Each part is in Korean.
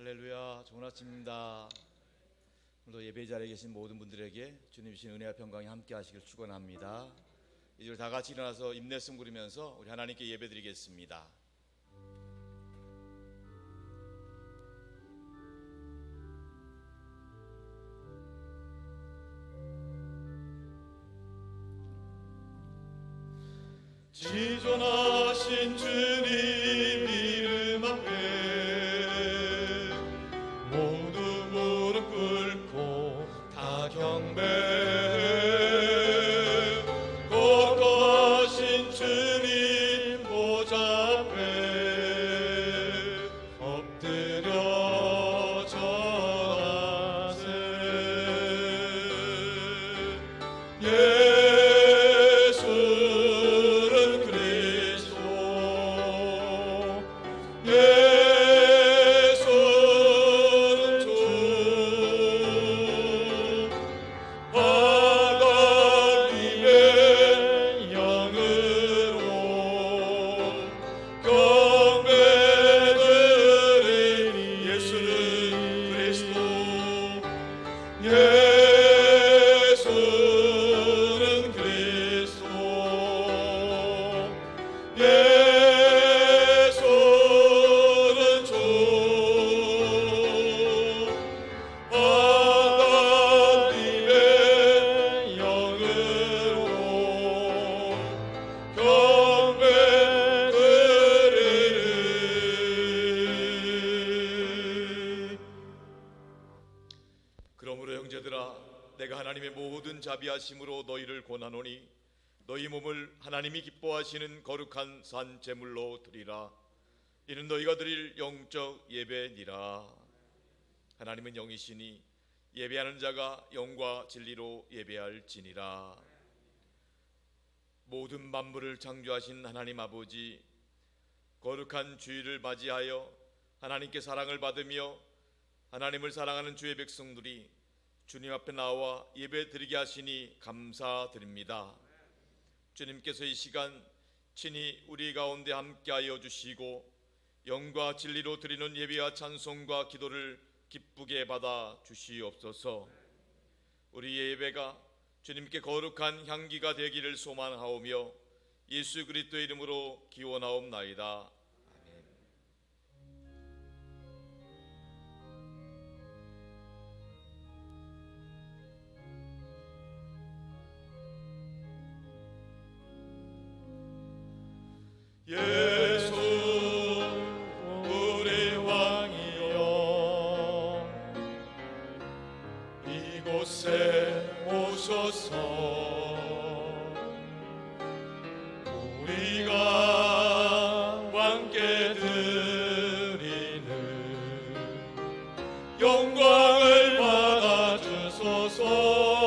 할렐루야, 좋은 아침입니다. 오늘도 예배 자리에 계신 모든 분들에게 주님 주신 은혜와 평강이 함께 하시길 축원합니다. 이제 다 같이 일어나서 인내씀 부르면서 우리 하나님께 예배드리겠습니다. 지존하신 주님 이름 앞에 모두 무릎 꿇고 다 경배, 거룩하신 주님 보좌 앞에 엎드려 절하세. 그러므로 형제들아, 내가 하나님의 모든 자비하심으로 너희를 권하노니 너희 몸을 하나님이 기뻐하시는 거룩한 산 제물로 드리라. 이는 너희가 드릴 영적 예배니라. 하나님은 영이시니 예배하는 자가 영과 진리로 예배할지니라. 모든 만물을 창조하신 하나님 아버지, 거룩한 주일을 맞이하여 하나님께 사랑을 받으며 하나님을 사랑하는 주의 백성들이 주님 앞에 나와 예배 드리게 하시니 감사드립니다. 주님께서 이 시간 친히 우리 가운데 함께하여 주시고 영과 진리로 드리는 예배와 찬송과 기도를 기쁘게 받아 주시옵소서. 우리의 예배가 주님께 거룩한 향기가 되기를 소망하오며 예수 그리스도의 이름으로 기원하옵나이다. 예수 우리 왕이여, 이곳에 오셔서 우리가 왕께 드리는 영광을 받아 주소서.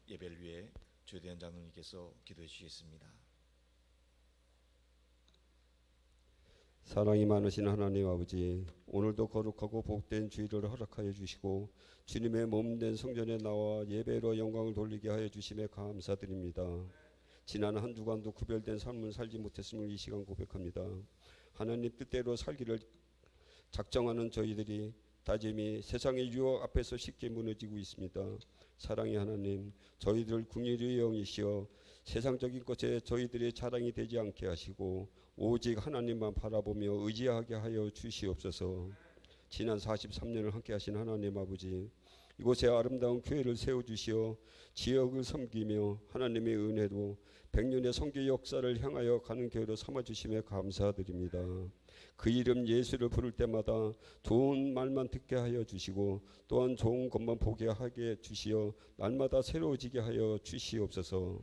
예배를 위해 주대현 장로님께서 기도해 주시겠습니다. 사랑이 많으신 하나님 아버지, 오늘도 거룩하고 복된 주일을 허락하여 주시고 주님의 몸된 성전에 나와 예배로 영광을 돌리게 하여 주심에 감사드립니다. 지난 한 주간도 구별된 삶을 살지 못했음을 이 시간 고백합니다. 하나님 뜻대로 살기를 작정하는 저희들이 다짐이 세상의 유혹 앞에서 쉽게 무너지고 있습니다. 사랑의 하나님, 저희들 궁일의 영이시여 세상적인 것에 저희들의 자랑이 되지 않게 하시고 오직 하나님만 바라보며 의지하게 하여 주시옵소서. 지난 43년을 함께 하신 하나님 아버지, 이곳에 아름다운 교회를 세워주시어 지역을 섬기며 하나님의 은혜로 100년의 선교 역사를 향하여 가는 교회로 삼아주심에 감사드립니다. 그 이름 예수를 부를 때마다 좋은 말만 듣게 하여 주시고 또한 좋은 것만 보게 하게 주시어 날마다 새로워지게 하여 주시옵소서.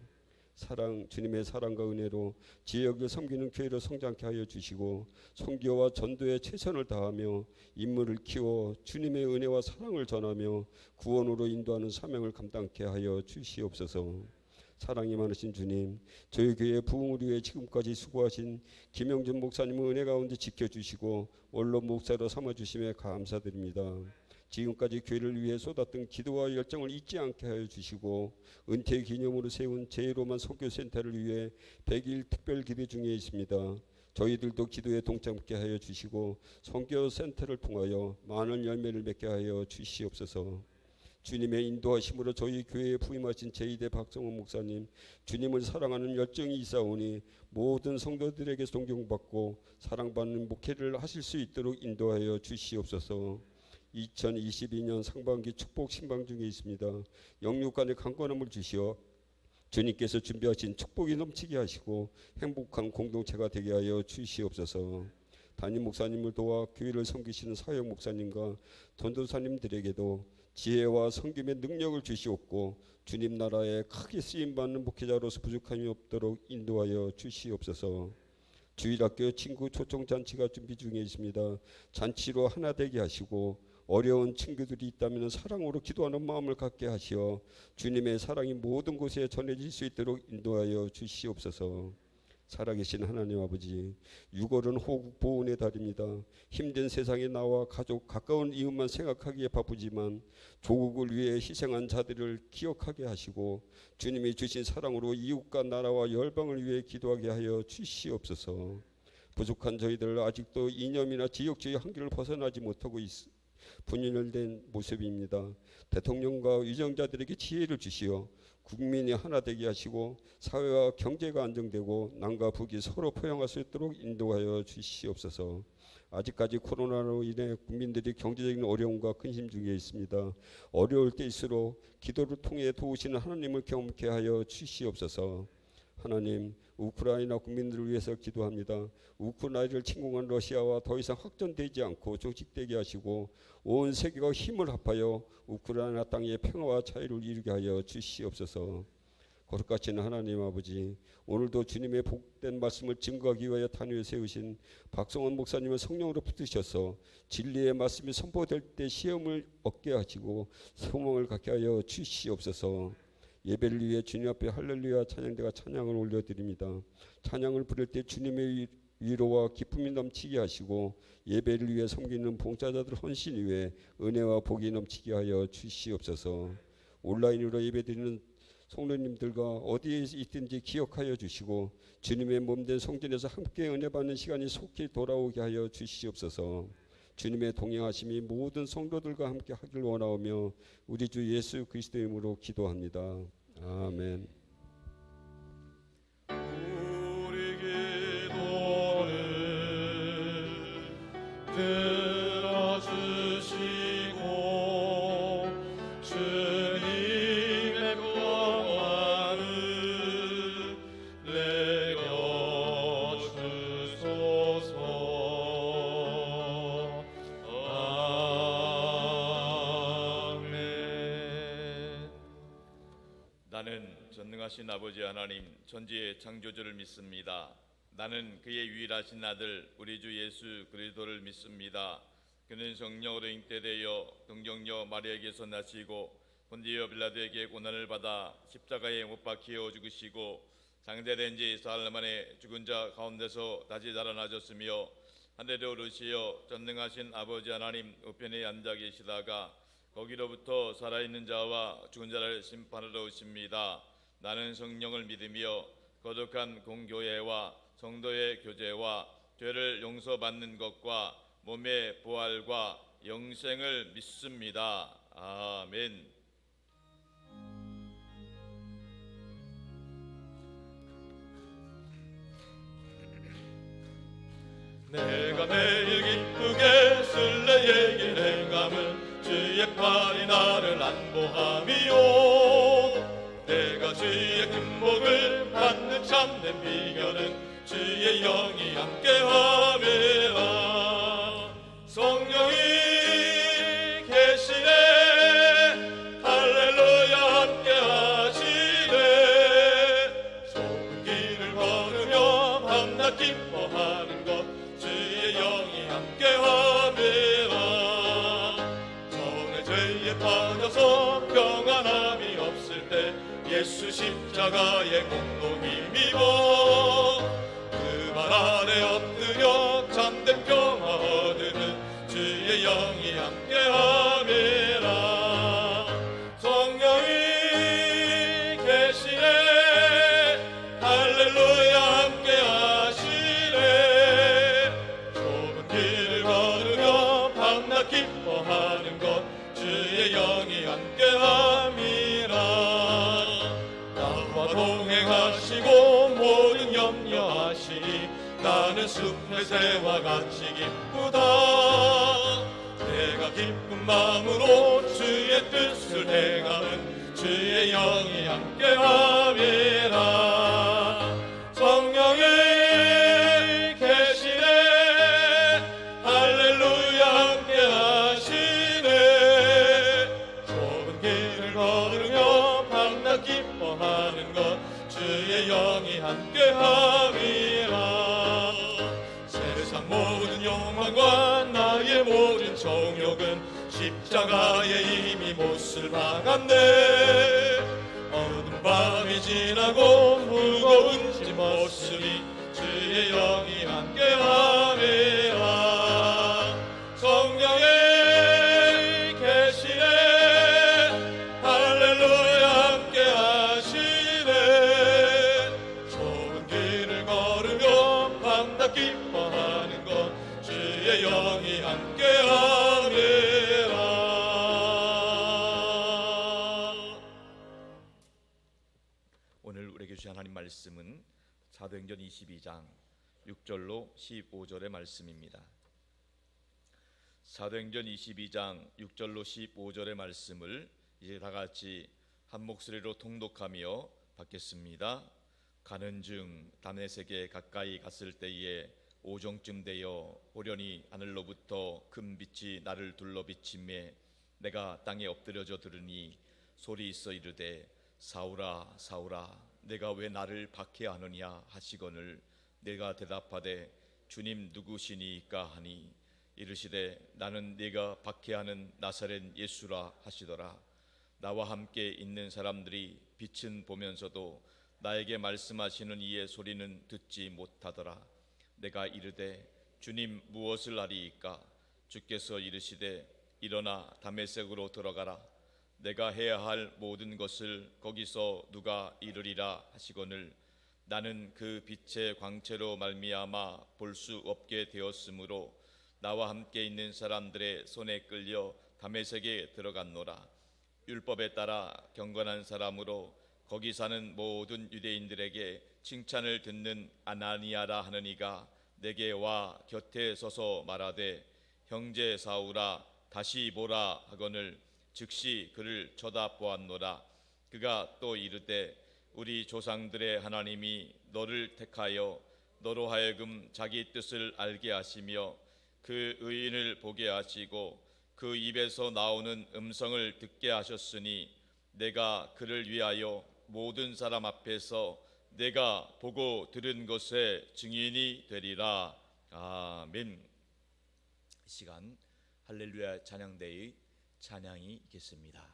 주님의 사랑과 은혜로 지역을 섬기는 교회로 성장케 하여 주시고 선교와 전도에 최선을 다하며 인물을 키워 주님의 은혜와 사랑을 전하며 구원으로 인도하는 사명을 감당케 하여 주시옵소서. 사랑이 많으신 주님, 저희 교회 부흥을 위해 지금까지 수고하신 김영준 목사님을 은혜 가운데 지켜주시고 원로 목사로 삼아주심에 감사드립니다. 지금까지 교회를 위해 쏟았던 기도와 열정을 잊지 않게 하여 주시고 은퇴 기념으로 세운 제1호만 선교센터를 위해 100일 특별 기도 중에 있습니다. 저희들도 기도에 동참케 하여 주시고 선교센터를 통하여 많은 열매를 맺게 하여 주시옵소서. 주님의 인도하심으로 저희 교회에 부임하신 제2대 박성훈 목사님, 주님을 사랑하는 열정이 있사오니 모든 성도들에게 존경받고 사랑받는 목회를 하실 수 있도록 인도하여 주시옵소서. 2022년 상반기 축복 신방 중에 있습니다. 영육간의 강건함을 주시어 주님께서 준비하신 축복이 넘치게 하시고 행복한 공동체가 되게 하여 주시옵소서. 담임 목사님을 도와 교회를 섬기시는 사역 목사님과 전도사님들에게도 지혜와 섬김의 능력을 주시옵고 주님 나라에 크게 쓰임받는 목회자로서 부족함이 없도록 인도하여 주시옵소서. 주일학교 친구 초청잔치가 준비 중에 있습니다. 잔치로 하나 되게 하시고 어려운 친구들이 있다면 사랑으로 기도하는 마음을 갖게 하시어 주님의 사랑이 모든 곳에 전해질 수 있도록 인도하여 주시옵소서. 살아계신 하나님 아버지, 6월은 호국 보훈의 달입니다. 힘든 세상에 나와 가족 가까운 이웃만 생각하기에 바쁘지만 조국을 위해 희생한 자들을 기억하게 하시고 주님이 주신 사랑으로 이웃과 나라와 열방을 위해 기도하게 하여 주시옵소서. 부족한 저희들 아직도 이념이나 지역주의 한계를 벗어나지 못하고 분열된 모습입니다. 대통령과 위정자들에게 지혜를 주시어 국민이 하나 되게 하시고 사회와 경제가 안정되고 남과 북이 서로 포용할 수 있도록 인도하여 주시옵소서. 아직까지 코로나로 인해 국민들이 경제적인 어려움과 근심 중에 있습니다. 어려울 때일수록 기도를 통해 도우시는 하나님을 경험케 하여 주시옵소서. 하나님, 우크라이나 국민들을 위해서 기도합니다. 우크라이나를 침공한 러시아와 더 이상 확전되지 않고 조직되게 하시고 온 세계가 힘을 합하여 우크라이나 땅의 평화와 자유를 이루게 하여 주시옵소서. 거룩하신 하나님 아버지, 오늘도 주님의 복된 말씀을 증거하기 위하여 단위에 세우신 박성원 목사님을 성령으로 붙드셔서 진리의 말씀이 선포될 때 시험을 얻게 하시고 소망을 갖게 하여 주시옵소서. 예배를 위해 주님 앞에 할렐루야 찬양대가 찬양을 올려드립니다. 찬양을 부를 때 주님의 위로와 기쁨이 넘치게 하시고 예배를 위해 섬기는 봉사자들 헌신 위에 은혜와 복이 넘치게 하여 주시옵소서. 온라인으로 예배드리는 성도님들과 어디에 있든지 기억하여 주시고 주님의 몸된 성전에서 함께 은혜 받는 시간이 속히 돌아오게 하여 주시옵소서. 주님의 동행하심이 모든 성도들과 함께 하길 원하오며 우리 주 예수 그리스도의 이름으로 기도합니다. 아멘. 우리 기도를 들어주시고 주님의 평안을 내려주소서. 나는 전능하신 아버지 하나님 천지의 창조주를 믿습니다. 나는 그의 유일하신 아들 우리 주 예수 그리스도를 믿습니다. 그는 성령으로 잉태되어 동정녀 마리아에게서 나시고 본디오 빌라도에게 고난을 받아 십자가에 못 박혀 죽으시고 장대된 지 사흘 만에 죽은 자 가운데서 다시 살아나셨으며 하늘에 오르시어 전능하신 아버지 하나님 우편에 앉아 계시다가 거기로부터 살아있는 자와 죽은 자를 심판하러 오십니다. 나는 성령을 믿으며 거룩한 공교회와 성도의 교제와 죄를 용서받는 것과 몸의 부활과 영생을 믿습니다. 아멘. 내가 매일 기쁘게 순례의 행함을 주의 팔이 나를 안보함이요 내가 주의 큰 복을 받는 참된 비결은 주의 영이 함께함이라 성령이 계시네 할렐루야 함께하시네 좁은 길을 걸으며 밤낮 기뻐하는 것 주의 영이 함께함이라 전에 죄에 빠져서 평안함이 없을 때 예수 십자가의 공로 힘입어 그 발 아래 엎드려 참된 평화 얻으는 주의 영이 함께함이라 성령이 계시네 할렐루야 함께하시네 좁은 길을 걸으며 밤낮 기뻐하는 것 주의 영이 함께함이라 나와 동행하시고 모든 염려하시니 나는 숲의 새와 같이 기쁘다 내가 기쁜 마음으로 주의 뜻을 행하는 주의 영이 함께함이라 성령이 계시네 할렐루야 함께하시네 좁은 길을 걸으며 밤낮 기뻐하는 것 주의 영이 함께함이라 세상 모든 욕망과 나의 모든 정욕은 십자가에 이미 못을 박았네 어두운 밤이 지나고 무거운 짐 없으니 주의 영이 함께함이라 성령이 계시네 할렐루야 함께하시네 좁은 길을 걸으며 밤낮 기뻐하는 것 주의 영이 함께함이라 오늘 우리에게 주신 하나님 말씀은 사도행전 22장 6절로 15절의 말씀입니다. 사도행전 22장 6절로 15절의 말씀을 이제 다 같이 한 목소리로 통독하며 받겠습니다. 가는 중 다메섹에 가까이 갔을 때에 오정쯤 되어 호련히 하늘로부터 큰 빛이 나를 둘러 비치매 내가 땅에 엎드려져 들으니 소리 있어 이르되 사울아 사울아 내가 왜 나를 박해하느냐 하시거늘 내가 대답하되 주님 누구시니까 하니 이르시되 나는 네가 박해하는 나사렛 예수라 하시더라. 나와 함께 있는 사람들이 빛은 보면서도 나에게 말씀하시는 이의 소리는 듣지 못하더라. 내가 이르되 주님 무엇을 아리이까? 주께서 이르시되 일어나 다메섹으로 들어가라. 내가 해야 할 모든 것을 거기서 누가 이르리라 하시거늘 나는 그 빛의 광채로 말미암아 볼 수 없게 되었으므로 나와 함께 있는 사람들의 손에 끌려 다메섹에 들어갔노라. 율법에 따라 경건한 사람으로 거기 사는 모든 유대인들에게 칭찬을 듣는 아나니아라 하는 이가 내게 와 곁에 서서 말하되 형제 사울아 다시 보라 하거늘 즉시 그를 쳐다보았노라. 그가 또 이르되 우리 조상들의 하나님이 너를 택하여 너로 하여금 자기 뜻을 알게 하시며 그 의인을 보게 하시고 그 입에서 나오는 음성을 듣게 하셨으니 내가 그를 위하여 모든 사람 앞에서 내가 보고 들은 것의 증인이 되리라. 아멘. 이 시간 할렐루야 찬양대의 찬양이 있겠습니다.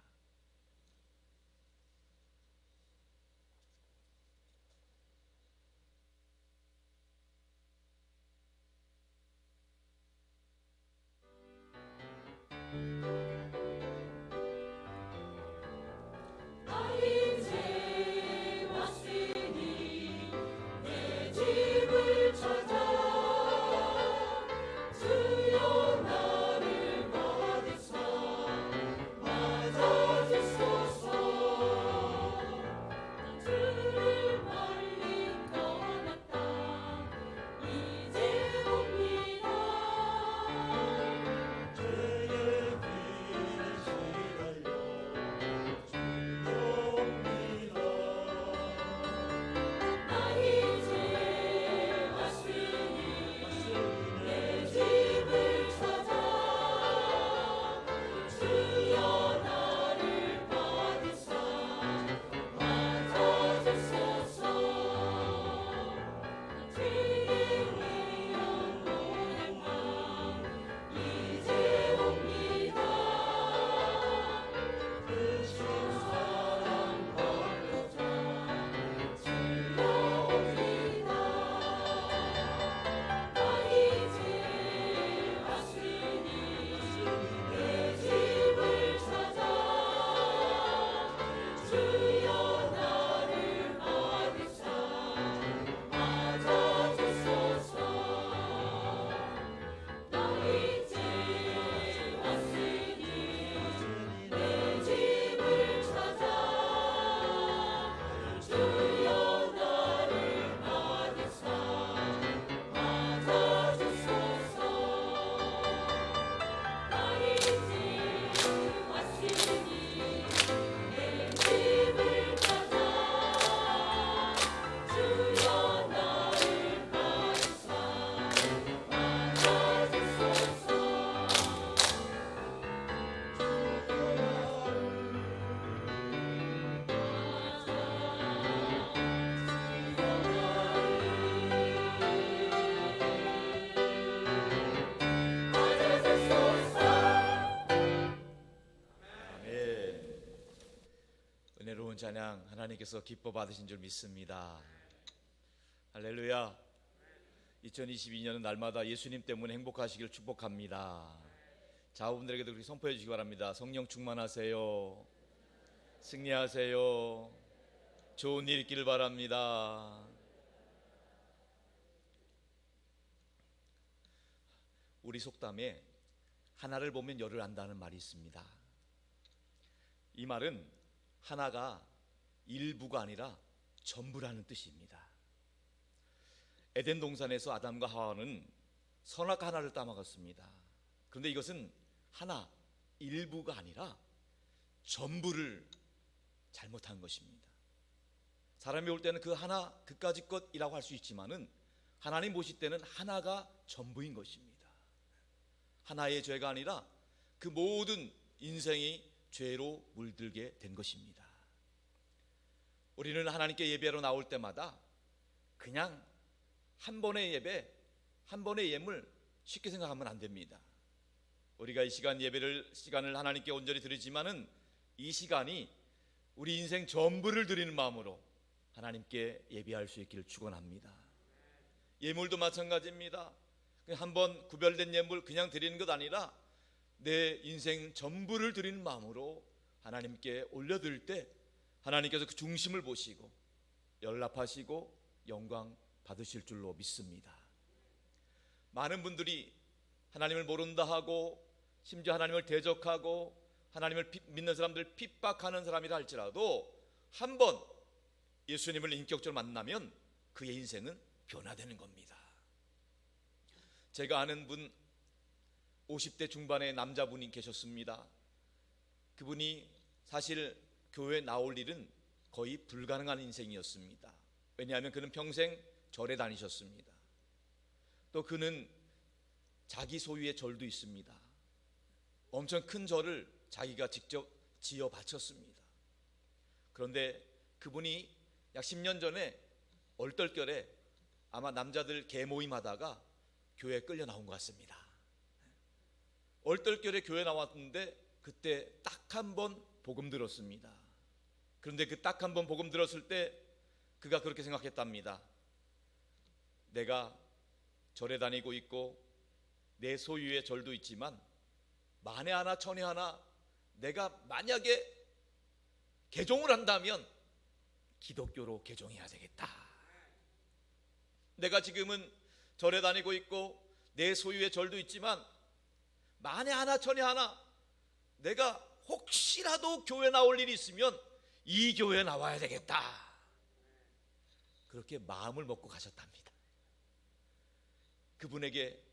찬양 하나님께서 기뻐 받으신 줄 믿습니다. 할렐루야. 2022년은 날마다 예수님 때문에 행복하시길 축복합니다. 자우분들에게도 그렇게 선포해 주시기 바랍니다. 성령 충만하세요. 승리하세요. 좋은 일 있기를 바랍니다. 우리 속담에 하나를 보면 열을 안다는 말이 있습니다. 이 말은 하나가 일부가 아니라 전부라는 뜻입니다. 에덴 동산에서 아담과 하와는 선악 하나를 따먹었습니다. 그런데 이것은 하나, 일부가 아니라 전부를 잘못한 것입니다. 사람이 올 때는 그 하나, 그까짓 것이라고 할 수 있지만은 하나님 보실 때는 하나가 전부인 것입니다. 하나의 죄가 아니라 그 모든 인생이 죄로 물들게 된 것입니다. 우리는 하나님께 예배로 나올 때마다 그냥 한 번의 예배, 한 번의 예물 쉽게 생각하면 안 됩니다. 우리가 이 시간을 하나님께 온전히 드리지만은 이 시간이 우리 인생 전부를 드리는 마음으로 하나님께 예배할 수 있기를 축원합니다. 예물도 마찬가지입니다. 한 번 구별된 예물 그냥 드리는 것 아니라 내 인생 전부를 드리는 마음으로 하나님께 올려드릴 때 하나님께서 그 중심을 보시고 연락하시고 영광 받으실 줄로 믿습니다. 많은 분들이 하나님을 모른다 하고 심지어 하나님을 대적하고 하나님을 믿는 사람들 핍박하는 사람이라 할지라도 한번 예수님을 인격적으로 만나면 그의 인생은 변화되는 겁니다. 제가 아는 분 50대 중반의 남자분이 계셨습니다. 그분이 사실 교회에 나올 일은 거의 불가능한 인생이었습니다. 왜냐하면 그는 평생 절에 다니셨습니다. 또 그는 자기 소유의 절도 있습니다. 엄청 큰 절을 자기가 직접 지어 바쳤습니다. 그런데 그분이 약 10년 전에 얼떨결에 아마 남자들 개모임 하다가 교회에 끌려 나온 것 같습니다. 얼떨결에 교회 나왔는데 그때 딱 한 번 복음 들었습니다. 그런데 그 딱 한 번 복음 들었을 때 그가 그렇게 생각했답니다. 내가 절에 다니고 있고 내 소유의 절도 있지만 만에 하나 천에 하나 내가 만약에 개종을 한다면 기독교로 개종해야 되겠다. 내가 지금은 절에 다니고 있고 내 소유의 절도 있지만 만에 하나 천에 하나 내가 혹시라도 교회 나올 일이 있으면 이 교회에 나와야 되겠다. 그렇게 마음을 먹고 가셨답니다. 그분에게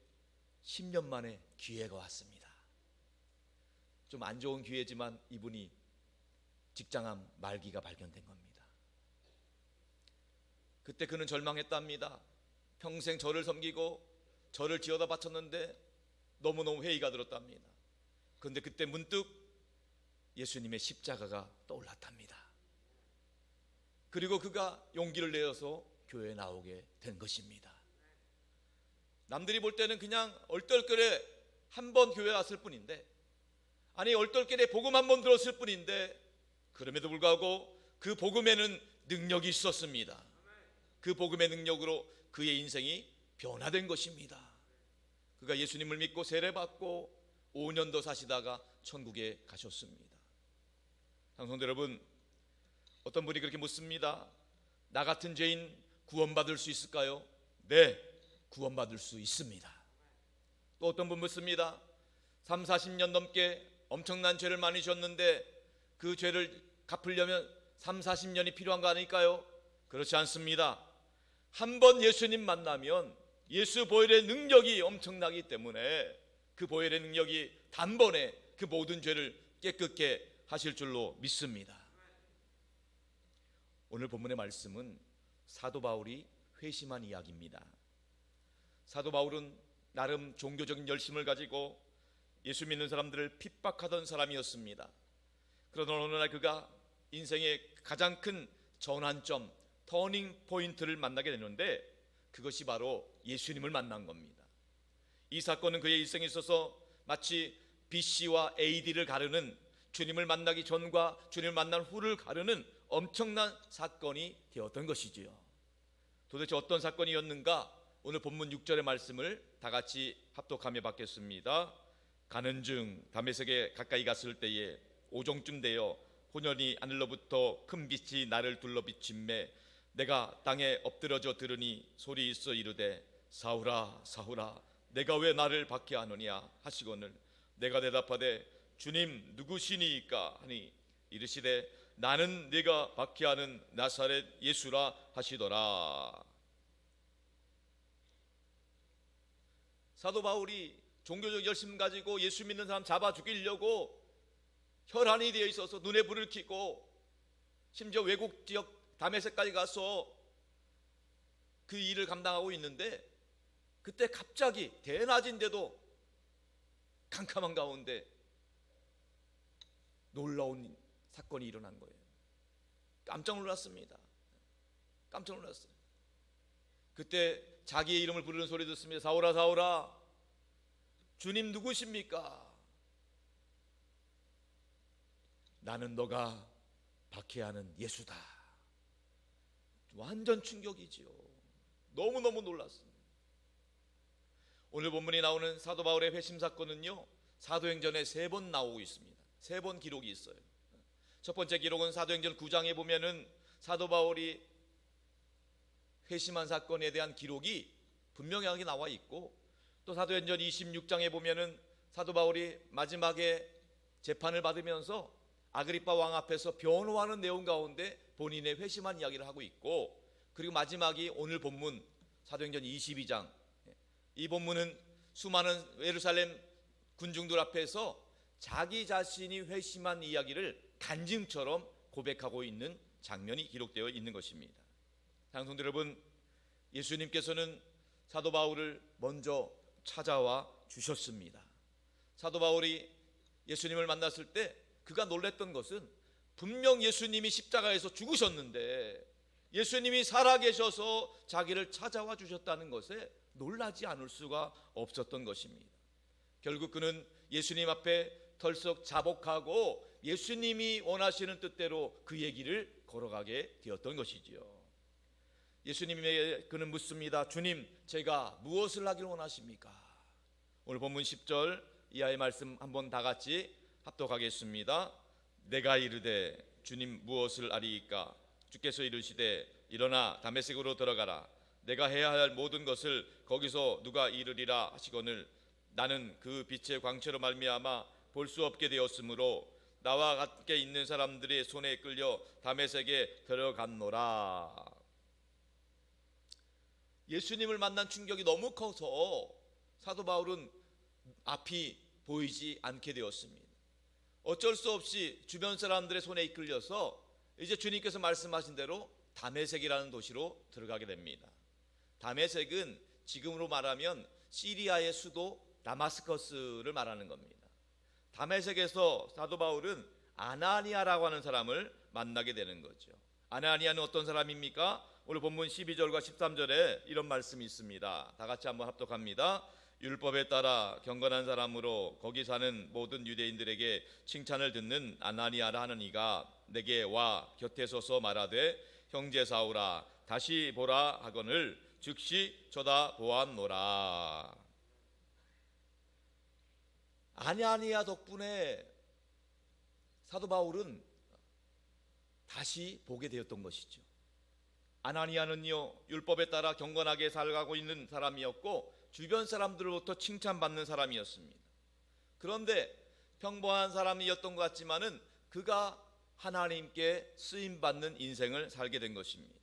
10년 만에 기회가 왔습니다. 좀 안 좋은 기회지만 이분이 직장암 말기가 발견된 겁니다. 그때 그는 절망했답니다. 평생 저를 섬기고 저를 지어다 바쳤는데 너무너무 회의가 들었답니다. 그런데 그때 문득 예수님의 십자가가 떠올랐답니다. 그리고 그가 용기를 내어서 교회에 나오게 된 것입니다. 남들이 볼 때는 그냥 얼떨결에 한 번 교회에 왔을 뿐인데, 아니 얼떨결에 복음 한 번 들었을 뿐인데, 그럼에도 불구하고 그 복음에는 능력이 있었습니다. 그 복음의 능력으로 그의 인생이 변화된 것입니다. 그가 예수님을 믿고 세례받고 5년 더 사시다가 천국에 가셨습니다. 성도 여러분, 어떤 분이 그렇게 묻습니다. 나 같은 죄인 구원받을 수 있을까요? 네, 구원받을 수 있습니다. 또 어떤 분 묻습니다. 3, 40년 넘게 엄청난 죄를 많이 지었는데 그 죄를 갚으려면 3, 40년이 필요한 거 아닐까요? 그렇지 않습니다. 한 번 예수님 만나면 예수 보혈의 능력이 엄청나기 때문에 그 보혈의 능력이 단번에 그 모든 죄를 깨끗게 하실 줄로 믿습니다. 오늘 본문의 말씀은 사도 바울이 회심한 이야기입니다. 사도 바울은 나름 종교적인 열심을 가지고 예수 믿는 사람들을 핍박하던 사람이었습니다. 그러던 어느 날 그가 인생의 가장 큰 전환점, 터닝 포인트를 만나게 되는데 그것이 바로 예수님을 만난 겁니다. 이 사건은 그의 일생에 있어서 마치 BC와 AD를 가르는, 주님을 만나기 전과 주님을 만난 후를 가르는 엄청난 사건이 되었던 것이지요. 도대체 어떤 사건이었는가? 오늘 본문 6절의 말씀을 다 같이 합독하며 받겠습니다. 가는 중 다메섹에 가까이 갔을 때에 오종쯤 되어 호련히 하늘로부터 큰 빛이 나를 둘러 비침매 내가 땅에 엎드러져 들으니 소리 있어 이르되 사울아 사울아 내가 왜 나를 박해하느냐 하시거늘 내가 대답하되 주님 누구시니까 하니 이르시되 나는 네가 박해하는 나사렛 예수라 하시더라. 사도 바울이 종교적 열심 가지고 예수 믿는 사람 잡아 죽이려고 혈안이 되어 있어서 눈에 불을 켜고 심지어 외국 지역 다메섹까지 가서 그 일을 감당하고 있는데 그때 갑자기 대낮인데도 캄캄한 가운데 놀라운 사건이 일어난 거예요. 깜짝 놀랐습니다. 깜짝 놀랐어요. 그때 자기의 이름을 부르는 소리 듣습니다. 사울아 사울아 주님 누구십니까? 나는 너가 박해하는 예수다. 완전 충격이지요. 너무너무 놀랐습니다. 오늘 본문에 나오는 사도 바울의 회심 사건은요 사도행전에 3번 나오고 있습니다. 3번 기록이 있어요. 첫 번째 기록은 사도행전 9장에 보면은 사도 바울이 회심한 사건에 대한 기록이 분명하게 나와 있고, 또 사도행전 26장에 보면은 사도 바울이 마지막에 재판을 받으면서 아그리파 왕 앞에서 변호하는 내용 가운데 본인의 회심한 이야기를 하고 있고, 그리고 마지막이 오늘 본문 사도행전 22장, 이 본문은 수많은 예루살렘 군중들 앞에서 자기 자신이 회심한 이야기를 간증처럼 고백하고 있는 장면이 기록되어 있는 것입니다. 사랑하는 성도 여러분, 예수님께서는 사도 바울을 먼저 찾아와 주셨습니다. 사도 바울이 예수님을 만났을 때 그가 놀랬던 것은 분명 예수님이 십자가에서 죽으셨는데 예수님이 살아계셔서 자기를 찾아와 주셨다는 것에 놀라지 않을 수가 없었던 것입니다. 결국 그는 예수님 앞에 털썩 자복하고 예수님이 원하시는 뜻대로 그의 길을 걸어가게 되었던 것이지요. 예수님에게 그는 묻습니다. 주님, 제가 무엇을 하길 원하십니까? 오늘 본문 10절 이하의 말씀 한번 다 같이 합독하겠습니다. 내가 이르되 주님 무엇을 아리이까? 주께서 이르시되 일어나 다메섹으로 들어가라. 내가 해야 할 모든 것을 거기서 누가 이르리라 하시거늘 나는 그 빛의 광채로 말미암아 볼 수 없게 되었으므로 나와 함께 있는 사람들의 손에 끌려 다메섹에 들어갔노라. 예수님을 만난 충격이 너무 커서 사도 바울은 앞이 보이지 않게 되었습니다. 어쩔 수 없이 주변 사람들의 손에 이끌려서 이제 주님께서 말씀하신 대로 다메섹이라는 도시로 들어가게 됩니다. 다메섹은 지금으로 말하면 시리아의 수도 다마스커스를 말하는 겁니다. 다메섹에서 사도 바울은 아나니아라고 하는 사람을 만나게 되는 거죠. 아나니아는 어떤 사람입니까? 오늘 본문 12절과 13절에 이런 말씀이 있습니다. 다 같이 한번 합독합니다. 율법에 따라 경건한 사람으로 거기 사는 모든 유대인들에게 칭찬을 듣는 아나니아라 하는 이가 내게 와 곁에 서서 말하되 형제 사울아 다시 보라 하거늘 즉시 쳐다보았노라. 아나니아 덕분에 사도 바울은 다시 보게 되었던 것이죠. 아나니아는요 율법에 따라 경건하게 살아가고 있는 사람이었고 주변 사람들로부터 칭찬받는 사람이었습니다. 그런데 평범한 사람이었던 것 같지만은 그가 하나님께 쓰임받는 인생을 살게 된 것입니다.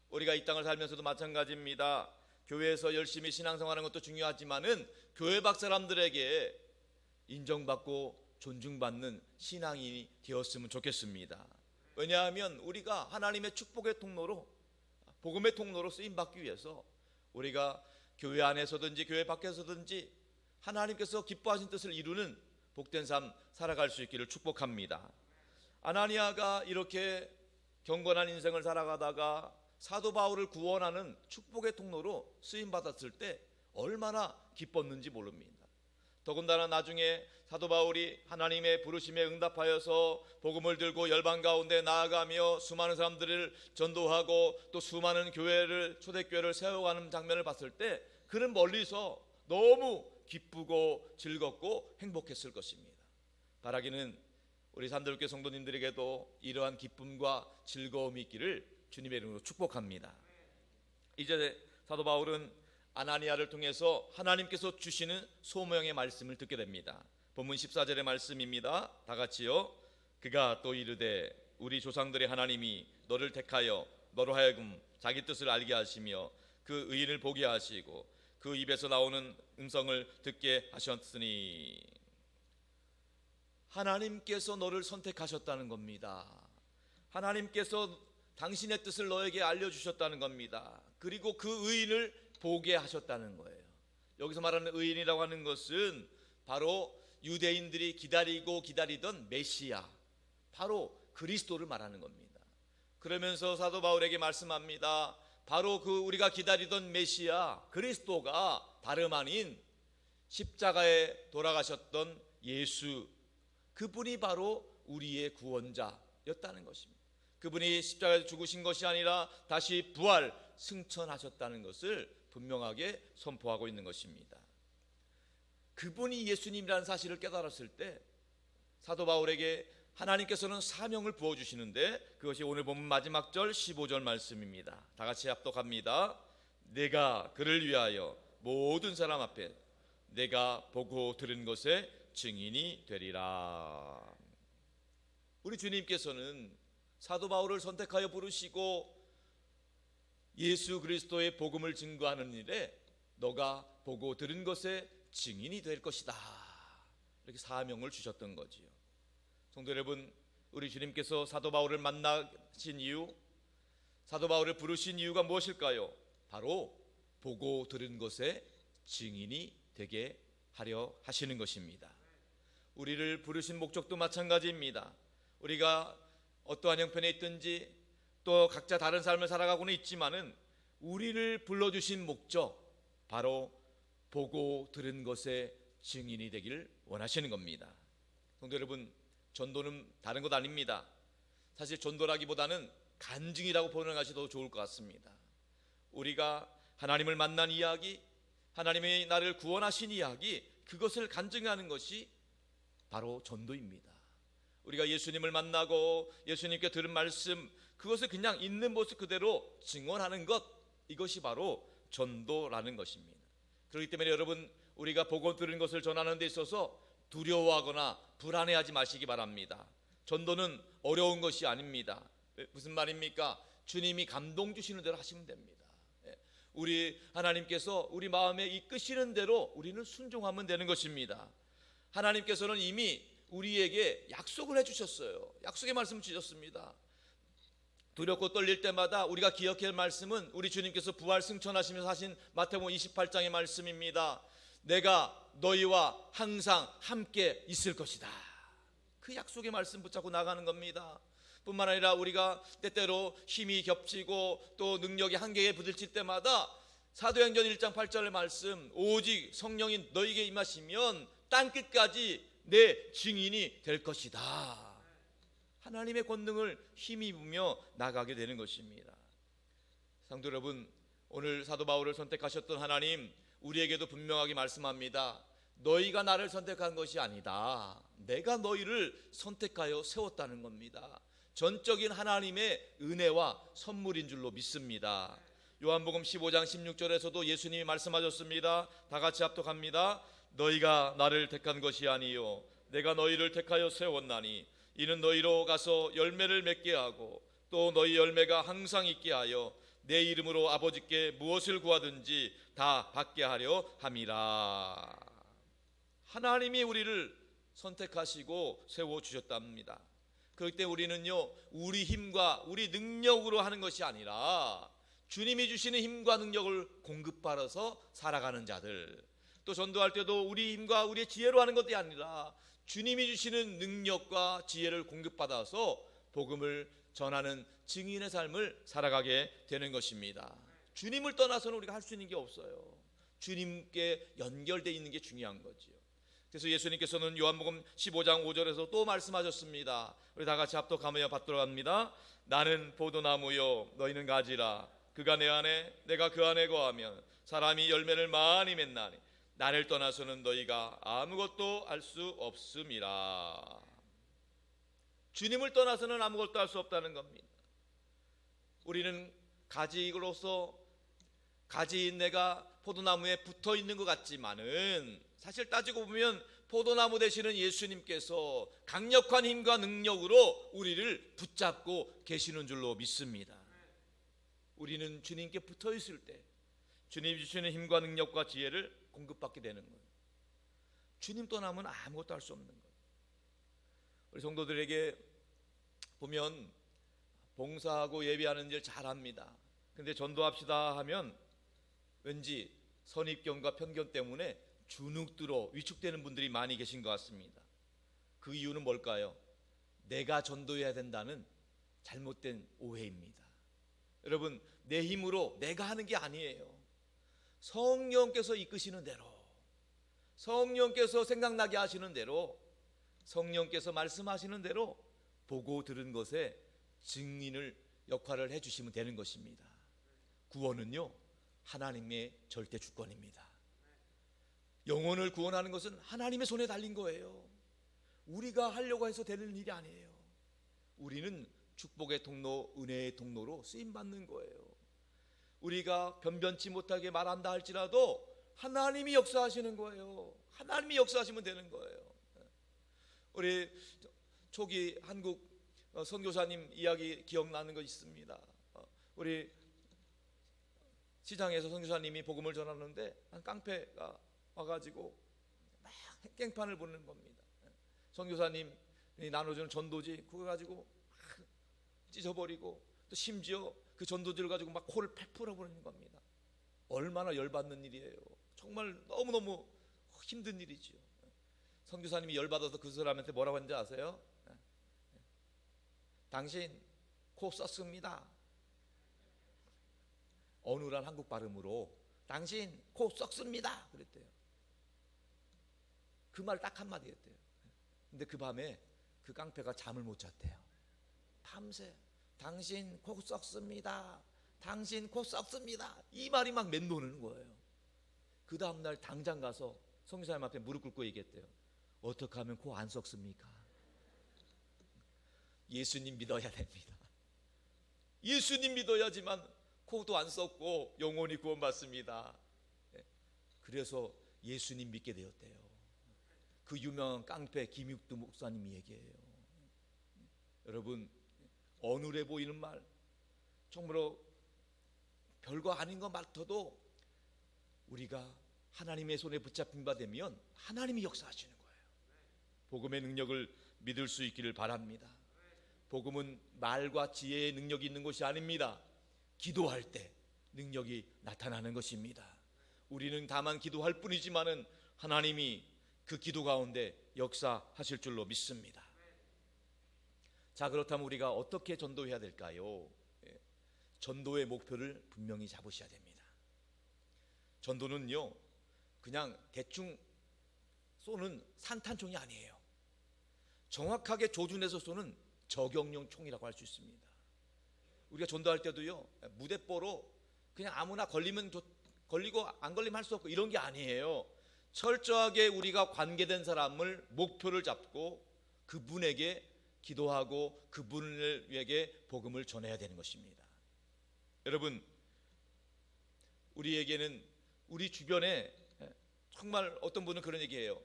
우리가 이 땅을 살면서도 마찬가지입니다. 교회에서 열심히 신앙생활하는 것도 중요하지만은 교회 밖 사람들에게 인정받고 존중받는 신앙인이 되었으면 좋겠습니다. 왜냐하면 우리가 하나님의 축복의 통로로, 복음의 통로로 쓰임받기 위해서 우리가 교회 안에서든지 교회 밖에서든지 하나님께서 기뻐하신 뜻을 이루는 복된 삶 살아갈 수 있기를 축복합니다. 아나니아가 이렇게 경건한 인생을 살아가다가 사도 바울을 구원하는 축복의 통로로 쓰임받았을 때 얼마나 기뻤는지 모릅니다. 더군다나 나중에 사도 바울이 하나님의 부르심에 응답하여서 복음을 들고 열방 가운데 나아가며 수많은 사람들을 전도하고 또 수많은 교회를 초대교회를 세워가는 장면을 봤을 때 그는 멀리서 너무 기쁘고 즐겁고 행복했을 것입니다. 바라기는 우리 산들교회 성도님들에게도 이러한 기쁨과 즐거움이 있기를 주님의 이름으로 축복합니다. 이제 사도 바울은 아나니아를 통해서 하나님께서 주시는 소명의 말씀을 듣게 됩니다. 본문 14절의 말씀입니다. 다 같이요. 그가 또 이르되 우리 조상들의 하나님이 너를 택하여 너로 하여금 자기 뜻을 알게 하시며 그 의인을 보게 하시고 그 입에서 나오는 음성을 듣게 하셨으니, 하나님께서 너를 선택하셨다는 겁니다. 하나님께서 당신의 뜻을 너에게 알려주셨다는 겁니다. 그리고 그 의인을 보게 하셨다는 거예요. 여기서 말하는 의인이라고 하는 것은 바로 유대인들이 기다리고 기다리던 메시아, 바로 그리스도를 말하는 겁니다. 그러면서 사도 바울에게 말씀합니다. 바로 그 우리가 기다리던 메시아 그리스도가 다름 아닌 십자가에 돌아가셨던 예수, 그분이 바로 우리의 구원자였다는 것입니다. 그분이 십자가에서 죽으신 것이 아니라 다시 부활 승천하셨다는 것을 분명하게 선포하고 있는 것입니다. 그분이 예수님이라는 사실을 깨달았을 때 사도 바울에게 하나님께서는 사명을 부어주시는데, 그것이 오늘 본문 마지막 절 15절 말씀입니다. 다 같이 합독합니다. 내가 그를 위하여 모든 사람 앞에 내가 보고 들은 것의 증인이 되리라. 우리 주님께서는 사도 바울을 선택하여 부르시고 예수 그리스도의 복음을 증거하는 일에 너가 보고 들은 것의 증인이 될 것이다, 이렇게 사명을 주셨던 거지요. 성도 여러분, 우리 주님께서 사도 바울을 만나신 이유, 사도 바울을 부르신 이유가 무엇일까요? 바로 보고 들은 것의 증인이 되게 하려 하시는 것입니다. 우리를 부르신 목적도 마찬가지입니다. 우리가 어떠한 형편에 있든지 또 각자 다른 삶을 살아가고는 있지만은 우리를 불러주신 목적, 바로 보고 들은 것의 증인이 되기를 원하시는 겁니다. 성도 여러분, 전도는 다른 것 아닙니다. 사실 전도라기보다는 간증이라고 보는 것이 더 좋을 것 같습니다. 우리가 하나님을 만난 이야기, 하나님이 나를 구원하신 이야기, 그것을 간증하는 것이 바로 전도입니다. 우리가 예수님을 만나고 예수님께 들은 말씀, 그것을 그냥 있는 모습 그대로 증언하는 것, 이것이 바로 전도라는 것입니다. 그렇기 때문에 여러분, 우리가 보고 들은 것을 전하는 데 있어서 두려워하거나 불안해하지 마시기 바랍니다. 전도는 어려운 것이 아닙니다. 무슨 말입니까? 주님이 감동 주시는 대로 하시면 됩니다. 우리 하나님께서 우리 마음에 이끄시는 대로 우리는 순종하면 되는 것입니다. 하나님께서는 이미 우리에게 약속을 해주셨어요. 약속의 말씀을 주셨습니다. 두렵고 떨릴 때마다 우리가 기억해야 할 말씀은 우리 주님께서 부활 승천하시면서 하신 마태복음 28장의 말씀입니다. 내가 너희와 항상 함께 있을 것이다. 그 약속의 말씀 붙잡고 나가는 겁니다. 뿐만 아니라 우리가 때때로 힘이 겹치고 또 능력이 한계에 부딪힐 때마다 사도행전 1장 8절의 말씀, 오직 성령이 너희에게 임하시면 땅끝까지 내 증인이 될 것이다. 하나님의 권능을 힘입으며 나가게 되는 것입니다. 성도 여러분, 오늘 사도 바울을 선택하셨던 하나님, 우리에게도 분명하게 말씀합니다. 너희가 나를 선택한 것이 아니다. 내가 너희를 선택하여 세웠다는 겁니다. 전적인 하나님의 은혜와 선물인 줄로 믿습니다. 요한복음 15장 16절에서도 예수님이 말씀하셨습니다. 다 같이 합독합니다. 너희가 나를 택한 것이 아니요 내가 너희를 택하여 세웠나니 이는 너희로 가서 열매를 맺게 하고 또 너희 열매가 항상 있게 하여 내 이름으로 아버지께 무엇을 구하든지 다 받게 하려 함이라. 하나님이 우리를 선택하시고 세워주셨답니다. 그럴 때 우리는요, 우리 힘과 우리 능력으로 하는 것이 아니라 주님이 주시는 힘과 능력을 공급받아서 살아가는 자들, 또 전도할 때도 우리 힘과 우리의 지혜로 하는 것이 아니라 주님이 주시는 능력과 지혜를 공급받아서 복음을 전하는 증인의 삶을 살아가게 되는 것입니다. 주님을 떠나서는 우리가 할 수 있는 게 없어요. 주님께 연결되어 있는 게 중요한 거지요. 그래서 예수님께서는 요한복음 15장 5절에서 또 말씀하셨습니다. 우리 다 같이 합독하며 받도록 합니다. 나는 포도나무요 너희는 가지라. 그가 내 안에 내가 그 안에 거하면 사람이 열매를 많이 맺나니 나를 떠나서는 너희가 아무것도 할 수 없음이라. 주님을 떠나서는 아무것도 할 수 없다는 겁니다. 우리는 가지로서 가지인 내가 포도나무에 붙어 있는 것 같지만은 사실 따지고 보면 포도나무 되시는 예수님께서 강력한 힘과 능력으로 우리를 붙잡고 계시는 줄로 믿습니다. 우리는 주님께 붙어 있을 때 주님 주시는 힘과 능력과 지혜를 공급받게 되는 거예요. 주님 떠나면 아무것도 할 수 없는 거예요. 우리 성도들에게 보면 봉사하고 예배하는 일 잘합니다. 근데 전도합시다 하면 왠지 선입견과 편견 때문에 주눅들어 위축되는 분들이 많이 계신 것 같습니다. 그 이유는 뭘까요? 내가 전도해야 된다는 잘못된 오해입니다. 여러분, 내 힘으로 내가 하는 게 아니에요. 성령께서 이끄시는 대로, 성령께서 생각나게 하시는 대로, 성령께서 말씀하시는 대로 보고 들은 것에 증인을 역할을 해주시면 되는 것입니다. 구원은요 하나님의 절대 주권입니다. 영혼을 구원하는 것은 하나님의 손에 달린 거예요. 우리가 하려고 해서 되는 일이 아니에요. 우리는 축복의 통로, 은혜의 통로로 쓰임받는 거예요. 우리가 변변치 못하게 말한다 할지라도 하나님이 역사하시는 거예요. 하나님이 역사하시면 되는 거예요. 우리 초기 한국 선교사님 이야기 기억나는 거 있습니다. 우리 시장에서 선교사님이 복음을 전하는데 한 깡패가 와가지고 막 깽판을 부는 겁니다. 선교사님이 나눠주는 전도지 그거 가지고 막 찢어버리고 또 심지어 그 전도지를 가지고 막 코를 팩 풀어버리는 겁니다. 얼마나 열받는 일이에요. 정말 너무너무 힘든 일이죠. 선교사님이 열받아서 그 사람한테 뭐라고 했는지 아세요? 당신 코 썼습니다. 어눌한 한국 발음으로 당신 코 썩습니다 그랬대요. 그 말 딱 한마디 했대요. 근데 그 밤에 그 깡패가 잠을 못 잤대요. 밤새 당신 코 썩습니다. 당신 코 썩습니다. 이 말이 막 맴도는 거예요. 그 다음날 당장 가서 선교사님 앞에 무릎 꿇고 얘기했대요. 어떻게 하면 코 안 썩습니까? 예수님 믿어야 됩니다. 예수님 믿어야지만 코도 안 썩고 영혼이 구원받습니다. 그래서 예수님 믿게 되었대요. 그 유명한 깡패 김육두 목사님이 얘기해요. 여러분, 어눌해 보이는 말, 정말로 별거 아닌 것 같아도 우리가 하나님의 손에 붙잡힌 바 되면 하나님이 역사하시는 거예요. 복음의 능력을 믿을 수 있기를 바랍니다. 복음은 말과 지혜의 능력이 있는 것이 아닙니다. 기도할 때 능력이 나타나는 것입니다. 우리는 다만 기도할 뿐이지만은 하나님이 그 기도 가운데 역사하실 줄로 믿습니다. 자, 그렇다면 우리가 어떻게 전도해야 될까요? 전도의 목표를 분명히 잡으셔야 됩니다. 전도는요 그냥 대충 쏘는 산탄총이 아니에요. 정확하게 조준해서 쏘는 저격용 총이라고 할 수 있습니다. 우리가 전도할 때도요 무대뽀로 그냥 아무나 걸리고 안 걸리면 할 수 없고 이런 게 아니에요. 철저하게 우리가 관계된 사람을 목표를 잡고 그분에게 기도하고 그분에게 복음을 전해야 되는 것입니다. 여러분, 우리에게는 우리 주변에 정말 어떤 분은 그런 얘기해요.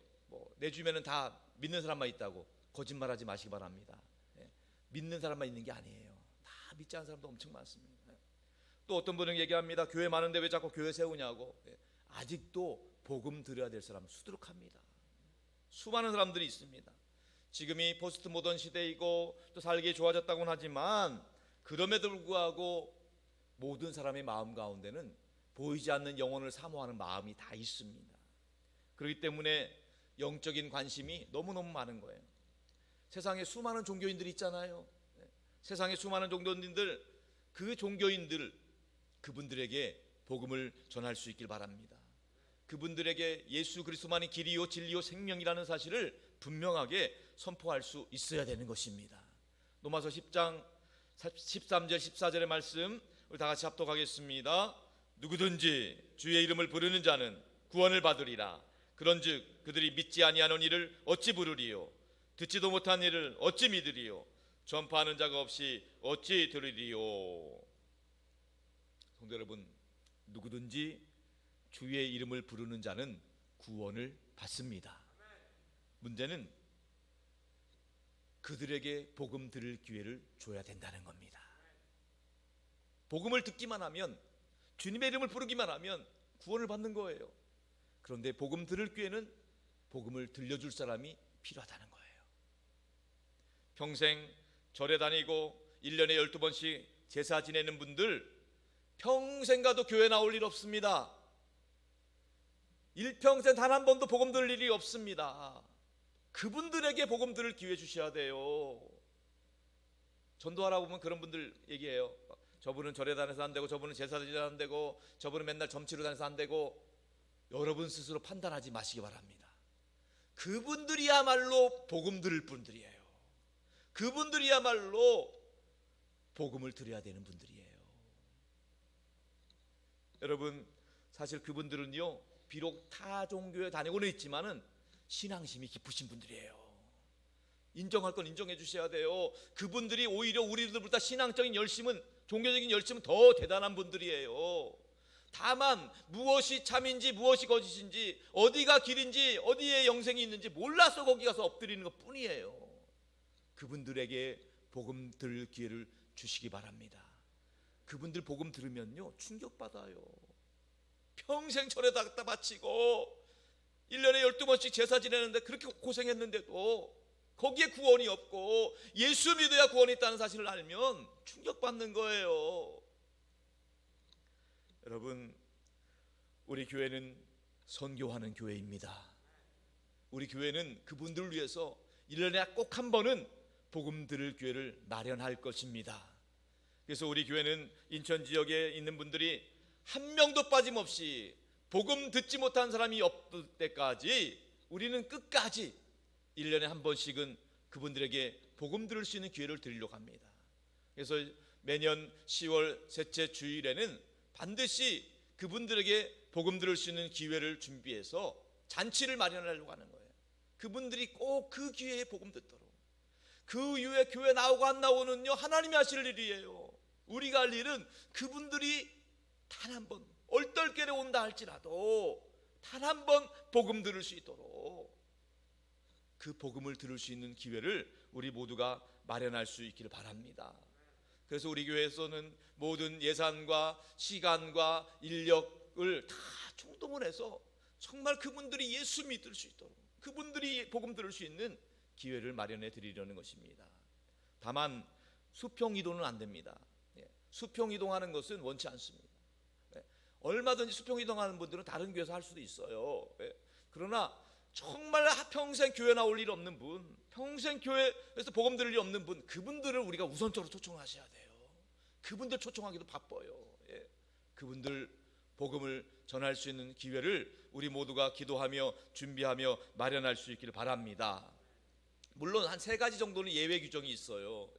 내 주변에는 다 믿는 사람만 있다고. 거짓말하지 마시기 바랍니다. 믿는 사람만 있는 게 아니에요. 다 믿지 않는 사람도 엄청 많습니다. 또 어떤 분은 얘기합니다. 교회 많은데 왜 자꾸 교회 세우냐고. 아직도 복음 들어야 될 사람 수두룩합니다. 수많은 사람들이 있습니다. 지금이 포스트 모던 시대이고 또 살기 좋아졌다고는 하지만 그럼에도 불구하고 모든 사람의 마음 가운데는 보이지 않는 영혼을 사모하는 마음이 다 있습니다. 그렇기 때문에 영적인 관심이 너무너무 많은 거예요. 세상에 수많은 종교인들이 있잖아요. 세상에 수많은 종교인들, 그 종교인들 그분들에게 복음을 전할 수 있길 바랍니다. 그분들에게 예수 그리스도만이 길이요 진리요 생명이라는 사실을 분명하게 선포할 수 있어야 되는 것입니다. 로마서 10장 13절 14절의 말씀 우리 다 같이 합독하겠습니다. 누구든지 주의 이름을 부르는 자는 구원을 받으리라. 그런즉 그들이 믿지 아니하는 이를 어찌 부르리요? 듣지도 못한 이를 어찌 믿으리요? 전파하는 자가 없이 어찌 들으리요? 성도 여러분, 누구든지 주의 이름을 부르는 자는 구원을 받습니다. 문제는 그들에게 복음 들을 기회를 줘야 된다는 겁니다. 복음을 듣기만 하면, 주님의 이름을 부르기만 하면 구원을 받는 거예요. 그런데 복음 들을 기회는 복음을 들려줄 사람이 필요하다는 거예요. 평생 절에 다니고 1년에 12번씩 제사 지내는 분들, 평생 가도 교회 나올 일 없습니다. 일평생 단 한 번도 복음 들을 일이 없습니다. 그분들에게 복음 들을 기회 주셔야 돼요. 전도하라 보면 그런 분들 얘기해요. 저분은 절에 다녀서 안 되고, 저분은 제사 지내서 안 되고, 저분은 맨날 점치러 다녀서 안 되고. 여러분 스스로 판단하지 마시기 바랍니다. 그분들이야말로 복음 들을 분들이에요. 그분들이야말로 복음을 드려야 되는 분들이에요. 여러분, 사실 그분들은요, 비록 타 종교에 다니고는 있지만은 신앙심이 깊으신 분들이에요. 인정할 건 인정해 주셔야 돼요. 그분들이 오히려 우리들보다 신앙적인 열심은, 종교적인 열심은 더 대단한 분들이에요. 다만 무엇이 참인지 무엇이 거짓인지, 어디가 길인지 어디에 영생이 있는지 몰라서 거기 가서 엎드리는 것 뿐이에요. 그분들에게 복음 들을 기회를 주시기 바랍니다. 그분들 복음 들으면요, 충격받아요. 평생 절에다 갖다 바치고 1년에 12번씩 제사 지내는데 그렇게 고생했는데도 거기에 구원이 없고 예수 믿어야 구원이 있다는 사실을 알면 충격받는 거예요. 여러분, 우리 교회는 선교하는 교회입니다. 우리 교회는 그분들을 위해서 1년에 꼭 한 번은 복음 들을 기회를 마련할 것입니다. 그래서 우리 교회는 인천 지역에 있는 분들이 한 명도 빠짐없이 복음 듣지 못한 사람이 없을 때까지 우리는 끝까지 1년에 한 번씩은 그분들에게 복음 들을 수 있는 기회를 드리려고 합니다. 그래서 매년 10월 셋째 주일에는 반드시 그분들에게 복음 들을 수 있는 기회를 준비해서 잔치를 마련하려고 하는 거예요. 그분들이 꼭 그 기회에 복음 듣도록. 그 이후에 교회 나오고 안 나오는요, 하나님이 하실 일이에요. 우리가 할 일은 그분들이 단 한 번 얼떨결에 온다 할지라도 단 한 번 복음 들을 수 있도록, 그 복음을 들을 수 있는 기회를 우리 모두가 마련할 수 있기를 바랍니다. 그래서 우리 교회에서는 모든 예산과 시간과 인력을 다 총동원 해서 정말 그분들이 예수 믿을 수 있도록, 그분들이 복음 들을 수 있는 기회를 마련해 드리려는 것입니다. 다만 수평 이동은 안 됩니다. 수평 이동하는 것은 원치 않습니다. 얼마든지 수평 이동하는 분들은 다른 교회에서 할 수도 있어요. 그러나 정말 평생 교회 나올 일 없는 분, 평생 교회에서 복음 들을 일 없는 분, 그분들을 우리가 우선적으로 초청하셔야 돼요. 그분들 초청하기도 바빠요. 그분들 복음을 전할 수 있는 기회를 우리 모두가 기도하며 준비하며 마련할 수 있기를 바랍니다. 물론 한 3가지 정도는 예외 규정이 있어요.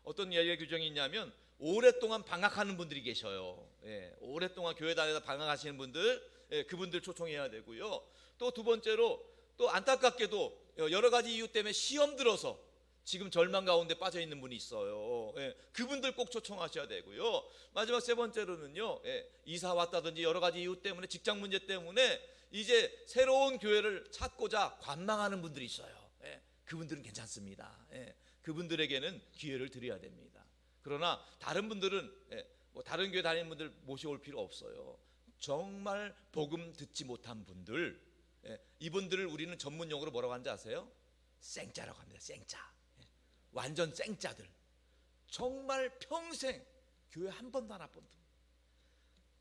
어떤 예외 규정이 있냐면, 오랫동안 방학하는 분들이 계셔요. 오랫동안 교회 다니다 방학하시는 분들, 그분들 초청해야 되고요. 또 두 번째로, 또 안타깝게도 여러 가지 이유 때문에 시험 들어서 지금 절망 가운데 빠져 있는 분이 있어요. 그분들 꼭 초청하셔야 되고요. 마지막 3번째로는요, 이사 왔다든지 여러 가지 이유 때문에, 직장 문제 때문에 이제 새로운 교회를 찾고자 관망하는 분들이 있어요. 그분들은 괜찮습니다. 그분들에게는 기회를 드려야 됩니다. 그러나 다른 분들은 다른 교회 다니는 분들 모셔올 필요 없어요. 정말 복음 듣지 못한 분들, 이분들을 우리는 전문 용어로 뭐라고 하는지 아세요? 생짜라고 합니다. 생짜. 완전 생짜들. 정말 평생 교회 한 번도 안 와본 분,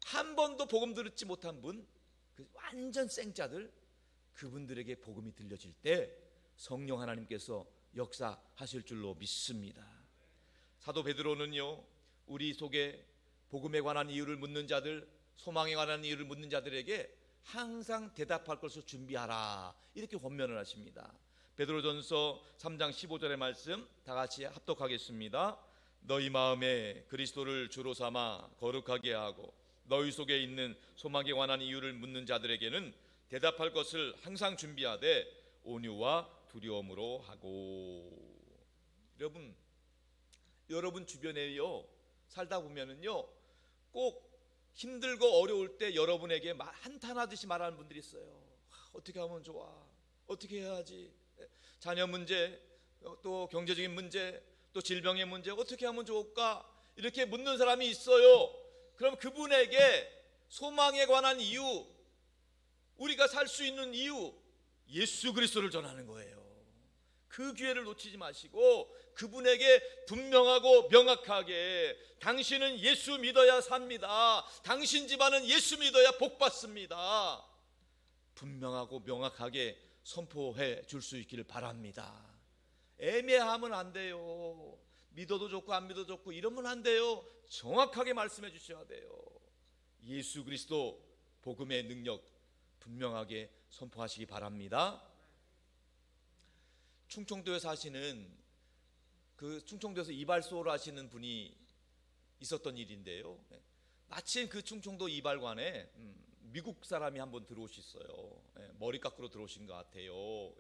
한 번도 복음 듣지 못한 분, 그 완전 생짜들, 그분들에게 복음이 들려질 때 성령 하나님께서 역사하실 줄로 믿습니다. 사도 베드로는요, 우리 속에 복음에 관한 이유를 묻는 자들, 소망에 관한 이유를 묻는 자들에게 항상 대답할 것을 준비하라, 이렇게 권면을 하십니다. 베드로전서 3장 15절의 말씀 다 같이 합독하겠습니다. 너희 마음에 그리스도를 주로 삼아 거룩하게 하고 너희 속에 있는 소망에 관한 이유를 묻는 자들에게는 대답할 것을 항상 준비하되 온유와 두려움으로 하고. 여러분 주변에요, 살다 보면은요, 꼭 힘들고 어려울 때 여러분에게 한탄하듯이 말하는 분들이 있어요. 어떻게 하면 좋아? 어떻게 해야지? 자녀 문제, 또 경제적인 문제, 또 질병의 문제, 어떻게 하면 좋을까? 이렇게 묻는 사람이 있어요. 그럼 그분에게 소망에 관한 이유, 우리가 살 수 있는 이유, 예수 그리스도를 전하는 거예요. 그 기회를 놓치지 마시고 그분에게 분명하고 명확하게, 당신은 예수 믿어야 삽니다, 당신 집안은 예수 믿어야 복 받습니다, 분명하고 명확하게 선포해 줄 수 있기를 바랍니다. 애매하면 안 돼요. 믿어도 좋고 안 믿어도 좋고 이러면 안 돼요. 정확하게 말씀해 주셔야 돼요. 예수 그리스도 복음의 능력 분명하게 선포하시기 바랍니다. 충청도에 사시는, 그 충청도에서 이발소를 하시는 분이 있었던 일인데요, 마침 그 충청도 이발관에 미국 사람이 한번 들어오셨어요. 머리 깎으러 들어오신 것 같아요.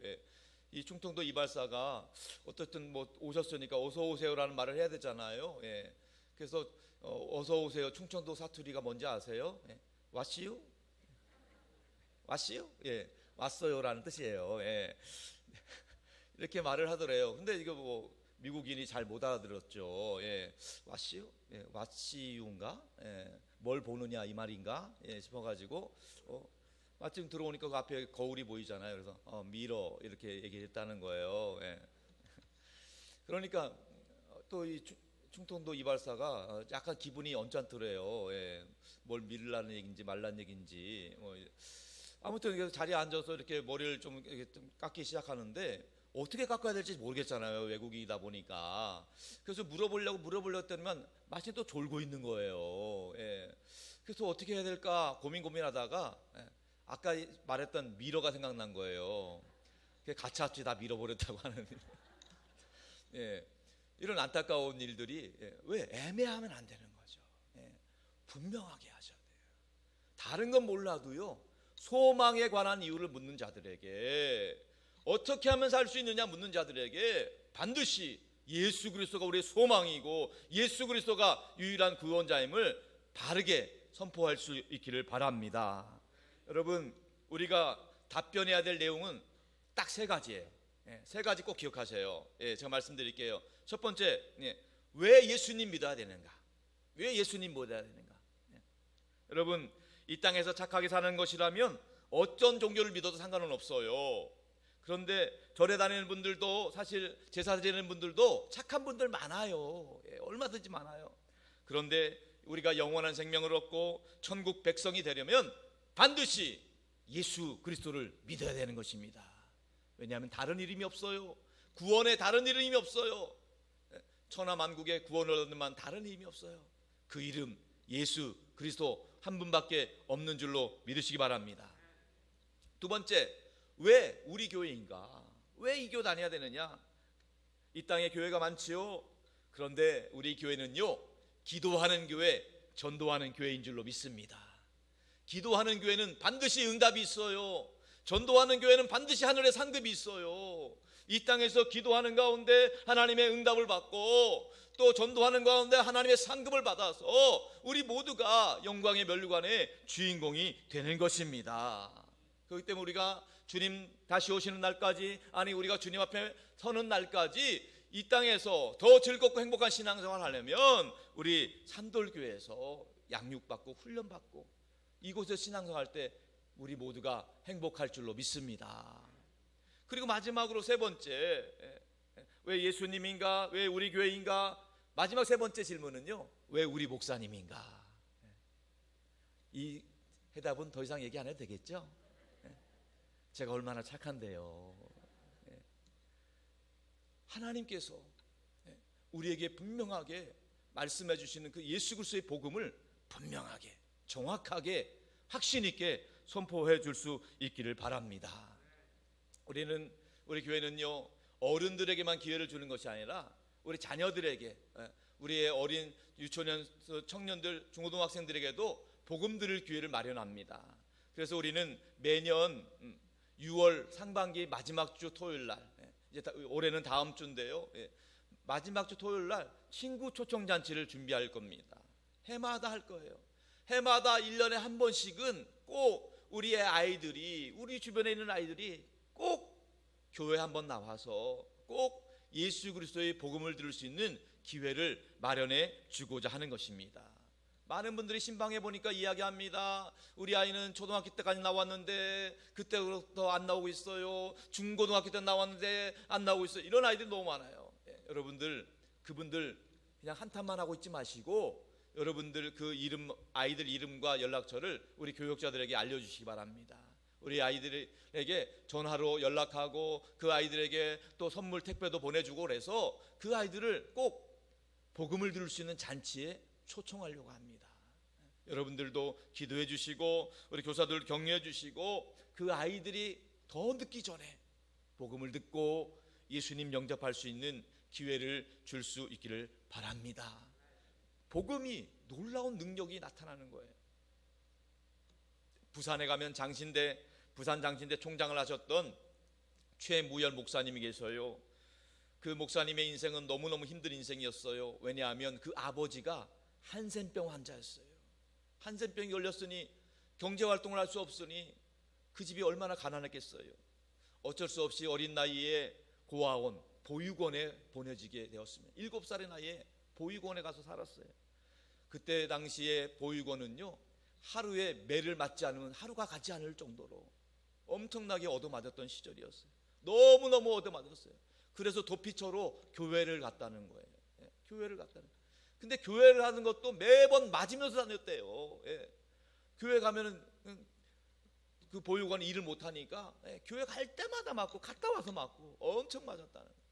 이 충청도 이발사가 어쨌든 뭐 오셨으니까 어서 오세요라는 말을 해야 되잖아요. 그래서 어서 오세요, 충청도 사투리가 뭔지 아세요? 왔시요? 왔시요? 왔어요라는 뜻이에요. 이렇게 말을 하더래요. 근데 이거 뭐 미국인이 잘 못 알아들었죠. 왔시요? 왔시유인가? 뭘 보느냐 이 말인가? 싶어가지고 마침 들어오니까 그 앞에 거울이 보이잖아요. 그래서 미러 이렇게 얘기했다는 거예요. 그러니까 또 이 충청도 이발사가 약간 기분이 언짢더래요. 뭘 밀라는 얘기인지 말라는 얘기인지 아무튼 자리에 앉아서 이렇게 머리를 좀 깎기 시작하는데 어떻게 깎아야 될지 모르겠잖아요, 외국인이다 보니까. 그래서 물어보려고 했더니만 마침 또 졸고 있는 거예요. 그래서 어떻게 해야 될까 고민하다가 아까 말했던 미러가 생각난 거예요. 가차없이 다 밀어버렸다고 하는 이런 안타까운 일들이 왜 애매하면 안 되는 거죠. 분명하게 하셔야 돼요. 다른 건 몰라도요, 소망에 관한 이유를 묻는 자들에게, 어떻게 하면 살 수 있느냐 묻는 자들에게 반드시 예수 그리스도가 우리의 소망이고 예수 그리스도가 유일한 구원자임을 바르게 선포할 수 있기를 바랍니다. 여러분, 우리가 답변해야 될 내용은 딱 세 가지예요. 세 가지 꼭 기억하세요. 제가 말씀드릴게요. 첫 번째, 왜 예수님 믿어야 되는가? 왜 예수님 믿어야 되는가? 여러분, 이 땅에서 착하게 사는 것이라면 어떤 종교를 믿어도 상관은 없어요. 그런데 절에 다니는 분들도, 사실 제사 지내는 분들도 착한 분들 많아요. 얼마든지 많아요. 그런데 우리가 영원한 생명을 얻고 천국 백성이 되려면 반드시 예수 그리스도를 믿어야 되는 것입니다. 왜냐하면 다른 이름이 없어요. 구원에 다른 이름이 없어요. 천하만국의 구원을 얻는 만 다른 이름이 없어요. 그 이름 예수 그리스도 한 분밖에 없는 줄로 믿으시기 바랍니다. 두 번째, 왜 우리 교회인가? 왜 이 교회 다녀야 되느냐? 이 땅에 교회가 많지요. 그런데 우리 교회는요, 기도하는 교회, 전도하는 교회인 줄로 믿습니다. 기도하는 교회는 반드시 응답이 있어요. 전도하는 교회는 반드시 하늘의 상급이 있어요. 이 땅에서 기도하는 가운데 하나님의 응답을 받고 또 전도하는 가운데 하나님의 상급을 받아서 우리 모두가 영광의 면류관의 주인공이 되는 것입니다. 그렇기 때문에 우리가 주님 다시 오시는 날까지, 아니 우리가 주님 앞에 서는 날까지 이 땅에서 더 즐겁고 행복한 신앙생활을 하려면 우리 산돌교회에서 양육받고 훈련받고 이곳에서 신앙생활할 때 우리 모두가 행복할 줄로 믿습니다. 그리고 마지막으로 세 번째, 왜 예수님인가? 왜 우리 교회인가? 마지막 세 번째 질문은요, 왜 우리 목사님인가? 이 해답은 더 이상 얘기 안 해도 되겠죠? 제가 얼마나 착한데요. 하나님께서 우리에게 분명하게 말씀해 주시는 그 예수 그리스도의 복음을 분명하게, 정확하게, 확신 있게 선포해 줄 수 있기를 바랍니다. 우리 교회는요, 어른들에게만 기회를 주는 것이 아니라 우리 자녀들에게, 우리의 어린 유초년 청년들, 중고등학생들에게도 복음 들을 기회를 마련합니다. 그래서 우리는 매년 6월 상반기 마지막 주 토요일 날, 이제 올해는 다음 주인데요, 마지막 주 토요일 날 친구 초청 잔치를 준비할 겁니다. 해마다 할 거예요. 해마다 1년에 한 번씩은 꼭 우리의 아이들이, 우리 주변에 있는 아이들이 꼭 교회 한번 나와서 꼭 예수 그리스도의 복음을 들을 수 있는 기회를 마련해 주고자 하는 것입니다. 많은 분들이 신방에 보니까 이야기합니다. 우리 아이는 초등학교 때까지 나왔는데 그때부터 안 나오고 있어요. 중고등학교 때 나왔는데 안 나오고 있어요. 이런 아이들이 너무 많아요. 여러분들, 그분들 그냥 한탄만 하고 있지 마시고 여러분들 그 이름, 아이들 이름과 연락처를 우리 교육자들에게 알려주시기 바랍니다. 우리 아이들에게 전화로 연락하고 그 아이들에게 또 선물 택배도 보내주고 그래서 그 아이들을 꼭 복음을 들을 수 있는 잔치에 초청하려고 합니다. 여러분들도 기도해 주시고 우리 교사들 격려해 주시고 그 아이들이 더 늦기 전에 복음을 듣고 예수님 영접할 수 있는 기회를 줄 수 있기를 바랍니다. 복음이 놀라운 능력이 나타나는 거예요. 부산에 가면 부산 장신대 총장을 하셨던 최무열 목사님이 계셔요. 그 목사님의 인생은 너무너무 힘든 인생이었어요. 왜냐하면 그 아버지가 한센병 환자였어요. 한센병이 걸렸으니 경제활동을 할 수 없으니 그 집이 얼마나 가난했겠어요. 어쩔 수 없이 어린 나이에 고아원, 보육원에 보내지게 되었습니다. 7살의 나이에 보육원에 가서 살았어요. 그때 당시에 보육원은요, 하루에 매를 맞지 않으면 하루가 가지 않을 정도로 엄청나게 얻어맞았던 시절이었어요. 너무너무 얻어맞았어요. 그래서 도피처로 교회를 갔다는 거예요. 교회를 갔다는 거예요. 근데 교회를 하는 것도 매번 맞으면서 다녔대요. 교회 가면은 그 보육원 일을 못하니까 교회 갈 때마다 맞고 갔다 와서 맞고 엄청 맞았다는 거예요.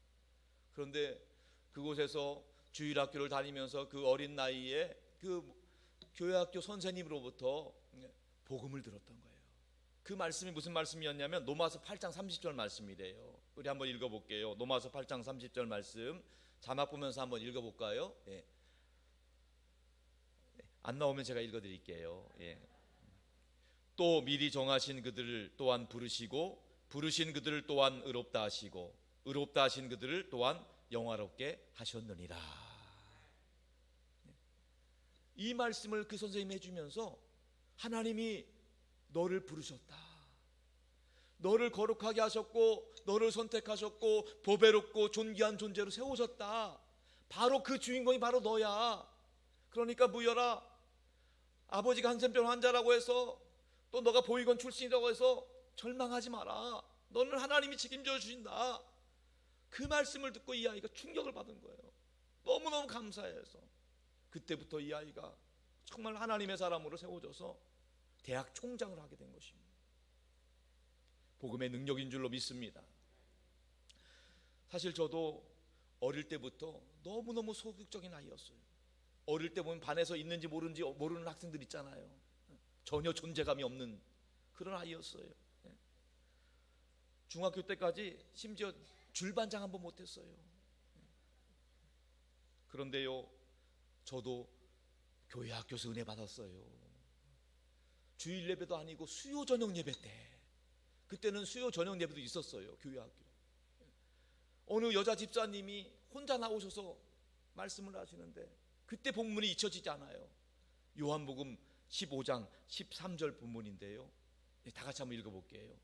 그런데 그곳에서 주일학교를 다니면서 그 어린 나이에 그 교회학교 선생님으로부터 복음을 들었던 거예요. 그 말씀이 무슨 말씀이었냐면 로마서 8장 30절 말씀이래요. 우리 한번 읽어볼게요. 로마서 8장 30절 말씀 자막 보면서 한번 읽어볼까요? 안 나오면 제가 읽어드릴게요. 또 미리 정하신 그들을 또한 부르시고 부르신 그들을 또한 의롭다 하시고 의롭다 하신 그들을 또한 영화롭게 하셨느니라. 이 말씀을 그 선생님이 해주면서 하나님이 너를 부르셨다, 너를 거룩하게 하셨고 너를 선택하셨고 보배롭고 존귀한 존재로 세우셨다. 바로 그 주인공이 바로 너야. 그러니까 무열아, 아버지가 한센병 환자라고 해서 또 너가 보육원 출신이라고 해서 절망하지 마라. 너는 하나님이 책임져 주신다. 그 말씀을 듣고 이 아이가 충격을 받은 거예요. 너무너무 감사해서 그때부터 이 아이가 정말 하나님의 사람으로 세워져서 대학 총장을 하게 된 것입니다. 복음의 능력인 줄로 믿습니다. 사실 저도 어릴 때부터 너무너무 소극적인 아이였어요. 어릴 때 보면 반에서 있는지 모르는지 모르는 학생들 있잖아요. 전혀 존재감이 없는 그런 아이였어요. 중학교 때까지 심지어 줄반장 한번 못했어요. 그런데요, 저도 교회 학교에서 은혜 받았어요. 주일 예배도 아니고 수요 저녁 예배 때, 그때는 수요 저녁 예배도 있었어요. 교회 학교. 어느 여자 집사님이 혼자 나오셔서 말씀을 하시는데 그때 본문이 잊혀지지 않아요. 요한복음 15장 13절 본문인데요, 다 같이 한번 읽어볼게요.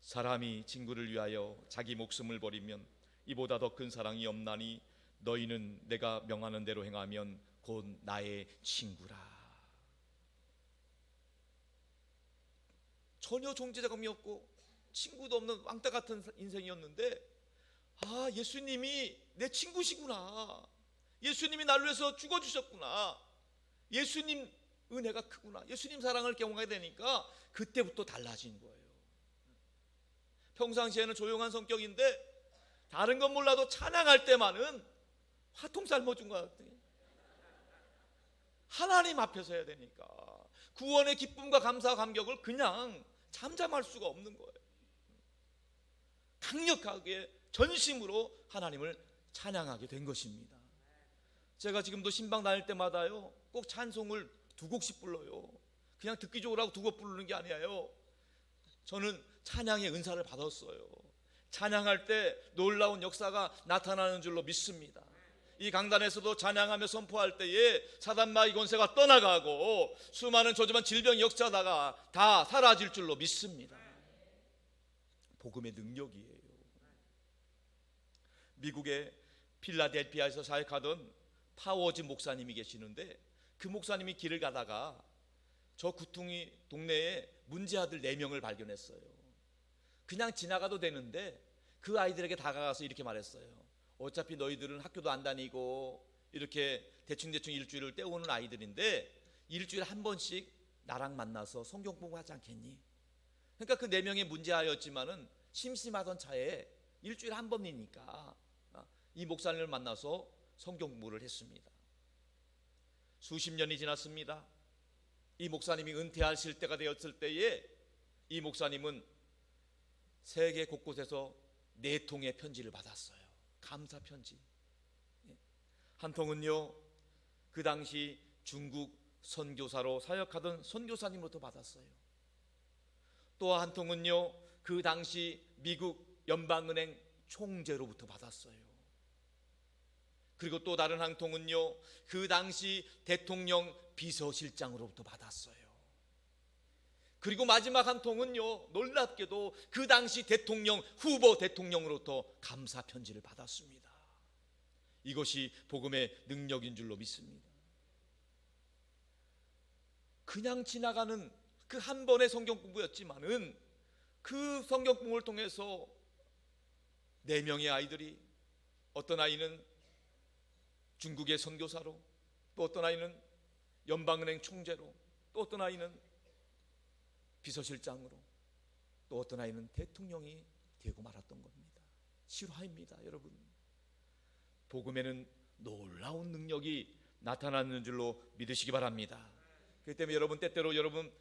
사람이 친구를 위하여 자기 목숨을 버리면 이보다 더 큰 사랑이 없나니 너희는 내가 명하는 대로 행하면 곧 나의 친구라. 전혀 존재감이 없고 친구도 없는 왕따 같은 인생이었는데, 아, 예수님이 내 친구시구나, 예수님이 나를 위해서 죽어주셨구나, 예수님 은혜가 크구나, 예수님 사랑을 경험하게 되니까 그때부터 달라진 거예요. 평상시에는 조용한 성격인데 다른 건 몰라도 찬양할 때만은 화통 삶아준 것 같아요. 하나님 앞에서 해야 되니까 구원의 기쁨과 감사와 감격을 그냥 잠잠할 수가 없는 거예요. 강력하게 전심으로 하나님을 찬양하게 된 것입니다. 제가 지금도 신방 다닐 때마다요, 꼭 찬송을 2곡씩 불러요. 그냥 듣기 좋으라고 2곡 부르는 게 아니에요. 저는 찬양의 은사를 받았어요. 찬양할 때 놀라운 역사가 나타나는 줄로 믿습니다. 이 강단에서도 찬양하며 선포할 때에 사단마귀 권세가 떠나가고 수많은 조짐한 질병이 역사다가 다 사라질 줄로 믿습니다. 복음의 능력이에요. 미국의 필라델피아에서 사역하던 파워즈 목사님이 계시는데, 그 목사님이 길을 가다가 저 구퉁이 동네에 문제아들 4명을 발견했어요. 그냥 지나가도 되는데 그 아이들에게 다가가서 이렇게 말했어요. 어차피 너희들은 학교도 안 다니고 이렇게 대충대충 일주일을 때우는 아이들인데 일주일에 한 번씩 나랑 만나서 성경 공부하지 않겠니? 그러니까 그 4명의 문제아였지만은 심심하던 차에 일주일에 한 번이니까 이 목사님을 만나서 성경 공부를 했습니다. 수십 년이 지났습니다. 이 목사님이 은퇴하실 때가 되었을 때에 이 목사님은 세계 곳곳에서 4통의 편지를 받았어요. 감사 편지. 한 통은요, 그 당시 중국 선교사로 사역하던 선교사님으로부터 받았어요. 또 한 통은요, 그 당시 미국 연방은행 총재로부터 받았어요. 그리고 또 다른 한 통은요, 그 당시 대통령 비서실장으로부터 받았어요. 그리고 마지막 한 통은요, 놀랍게도 그 당시 대통령 후보 대통령으로부터 감사 편지를 받았습니다. 이것이 복음의 능력인 줄로 믿습니다. 그냥 지나가는 그 한 번의 성경 공부였지만은 그 성경 공부를 통해서 4명의 아이들이, 어떤 아이는 중국의 선교사로, 또 어떤 아이는 연방은행 총재로, 또 어떤 아이는 비서실장으로, 또 어떤 아이는 대통령이 되고 말았던 겁니다. 실화입니다, 여러분. 복음에는 놀라운 능력이 나타나는 줄로 믿으시기 바랍니다. 그렇기 때문에 여러분, 때때로 여러분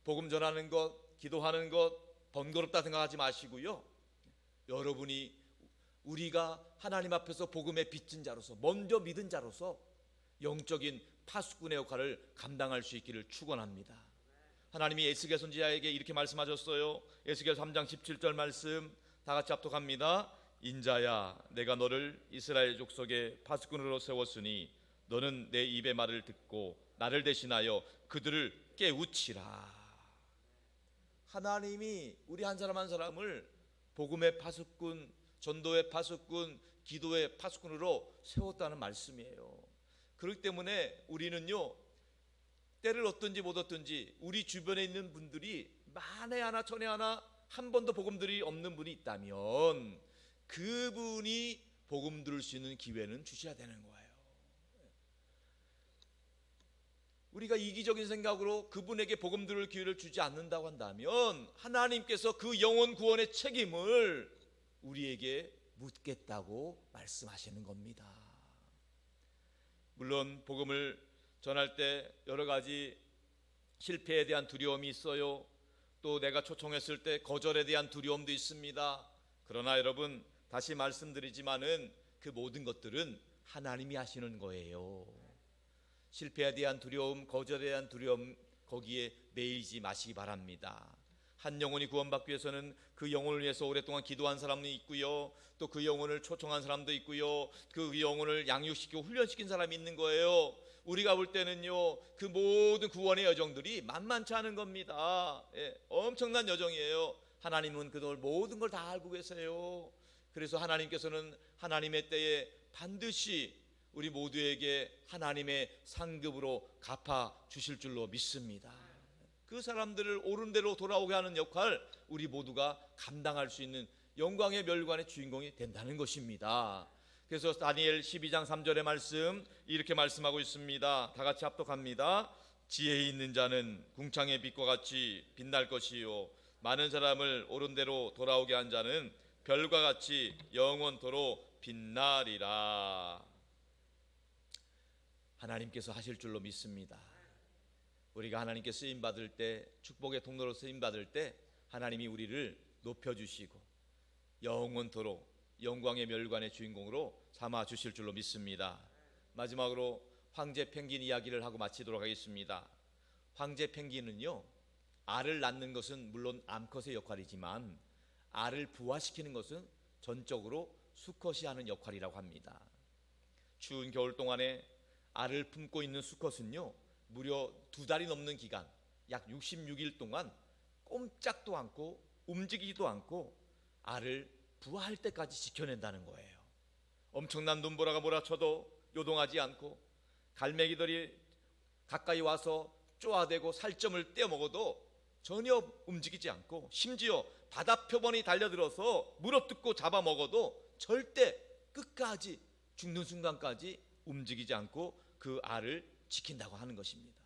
복음 전하는 것, 기도하는 것 번거롭다 생각하지 마시고요, 여러분이 우리가 하나님 앞에서 복음의 빚진 자로서, 먼저 믿은 자로서 영적인 파수꾼의 역할을 감당할 수 있기를 축원합니다. 하나님이 에스겔 선지자에게 이렇게 말씀하셨어요. 에스겔 3장 17절 말씀 다 같이 합독합니다. 인자야, 내가 너를 이스라엘 족속의 파수꾼으로 세웠으니 너는 내 입의 말을 듣고 나를 대신하여 그들을 깨우치라. 하나님이 우리 한 사람 한 사람을 복음의 파수꾼, 전도의 파수꾼, 기도의 파수꾼으로 세웠다는 말씀이에요. 그렇기 때문에 우리는요, 때를 얻든지 못 얻든지 우리 주변에 있는 분들이 만에 하나 천에 하나 한 번도 복음 들이 없는 분이 있다면 그분이 복음 들을 수 있는 기회는 주셔야 되는 거예요. 우리가 이기적인 생각으로 그분에게 복음 들을 기회를 주지 않는다고 한다면 하나님께서 그 영혼 구원의 책임을 우리에게 묻겠다고 말씀하시는 겁니다. 물론 복음을 전할 때 여러 가지 실패에 대한 두려움이 있어요. 또 내가 초청했을 때 거절에 대한 두려움도 있습니다. 그러나 여러분, 다시 말씀드리지만은 그 모든 것들은 하나님이 하시는 거예요. 실패에 대한 두려움, 거절에 대한 두려움, 거기에 매이지 마시기 바랍니다. 한 영혼이 구원받기 위해서는 그 영혼을 위해서 오랫동안 기도한 사람도 있고요, 또 그 영혼을 초청한 사람도 있고요, 그 영혼을 양육시키고 훈련시킨 사람이 있는 거예요. 우리가 볼 때는요, 그 모든 구원의 여정들이 만만치 않은 겁니다. 엄청난 여정이에요. 하나님은 그들 모든 걸 다 알고 계세요. 그래서 하나님께서는 하나님의 때에 반드시 우리 모두에게 하나님의 상급으로 갚아 주실 줄로 믿습니다. 그 사람들을 옳은 대로 돌아오게 하는 역할, 우리 모두가 감당할 수 있는 영광의 멸관의 주인공이 된다는 것입니다. 그래서 다니엘 12장 3절의 말씀 이렇게 말씀하고 있습니다. 다 같이 합독합니다. 지혜 있는 자는 궁창의 빛과 같이 빛날 것이요, 많은 사람을 옳은 대로 돌아오게 한 자는 별과 같이 영원토록 빛나리라. 하나님께서 하실 줄로 믿습니다. 우리가 하나님께 쓰임 받을 때, 축복의 통로로 쓰임 받을 때 하나님이 우리를 높여주시고 영원토록 영광의 멸관의 주인공으로 삼아 주실 줄로 믿습니다. 마지막으로 황제 펭귄 이야기를 하고 마치도록 하겠습니다. 황제 펭귄은요, 알을 낳는 것은 물론 암컷의 역할이지만 알을 부화시키는 것은 전적으로 수컷이 하는 역할이라고 합니다. 추운 겨울 동안에 알을 품고 있는 수컷은요, 무려 2달이 넘는 기간, 약 66일 동안 꼼짝도 않고 움직이지도 않고 알을 부화할 때까지 지켜낸다는 거예요. 엄청난 눈보라가 몰아쳐도 요동하지 않고, 갈매기들이 가까이 와서 쪼아대고 살점을 떼어먹어도 전혀 움직이지 않고, 심지어 바다 표범이 달려들어서 물어뜯고 잡아먹어도 절대 끝까지 죽는 순간까지 움직이지 않고 그 알을 지킨다고 하는 것입니다.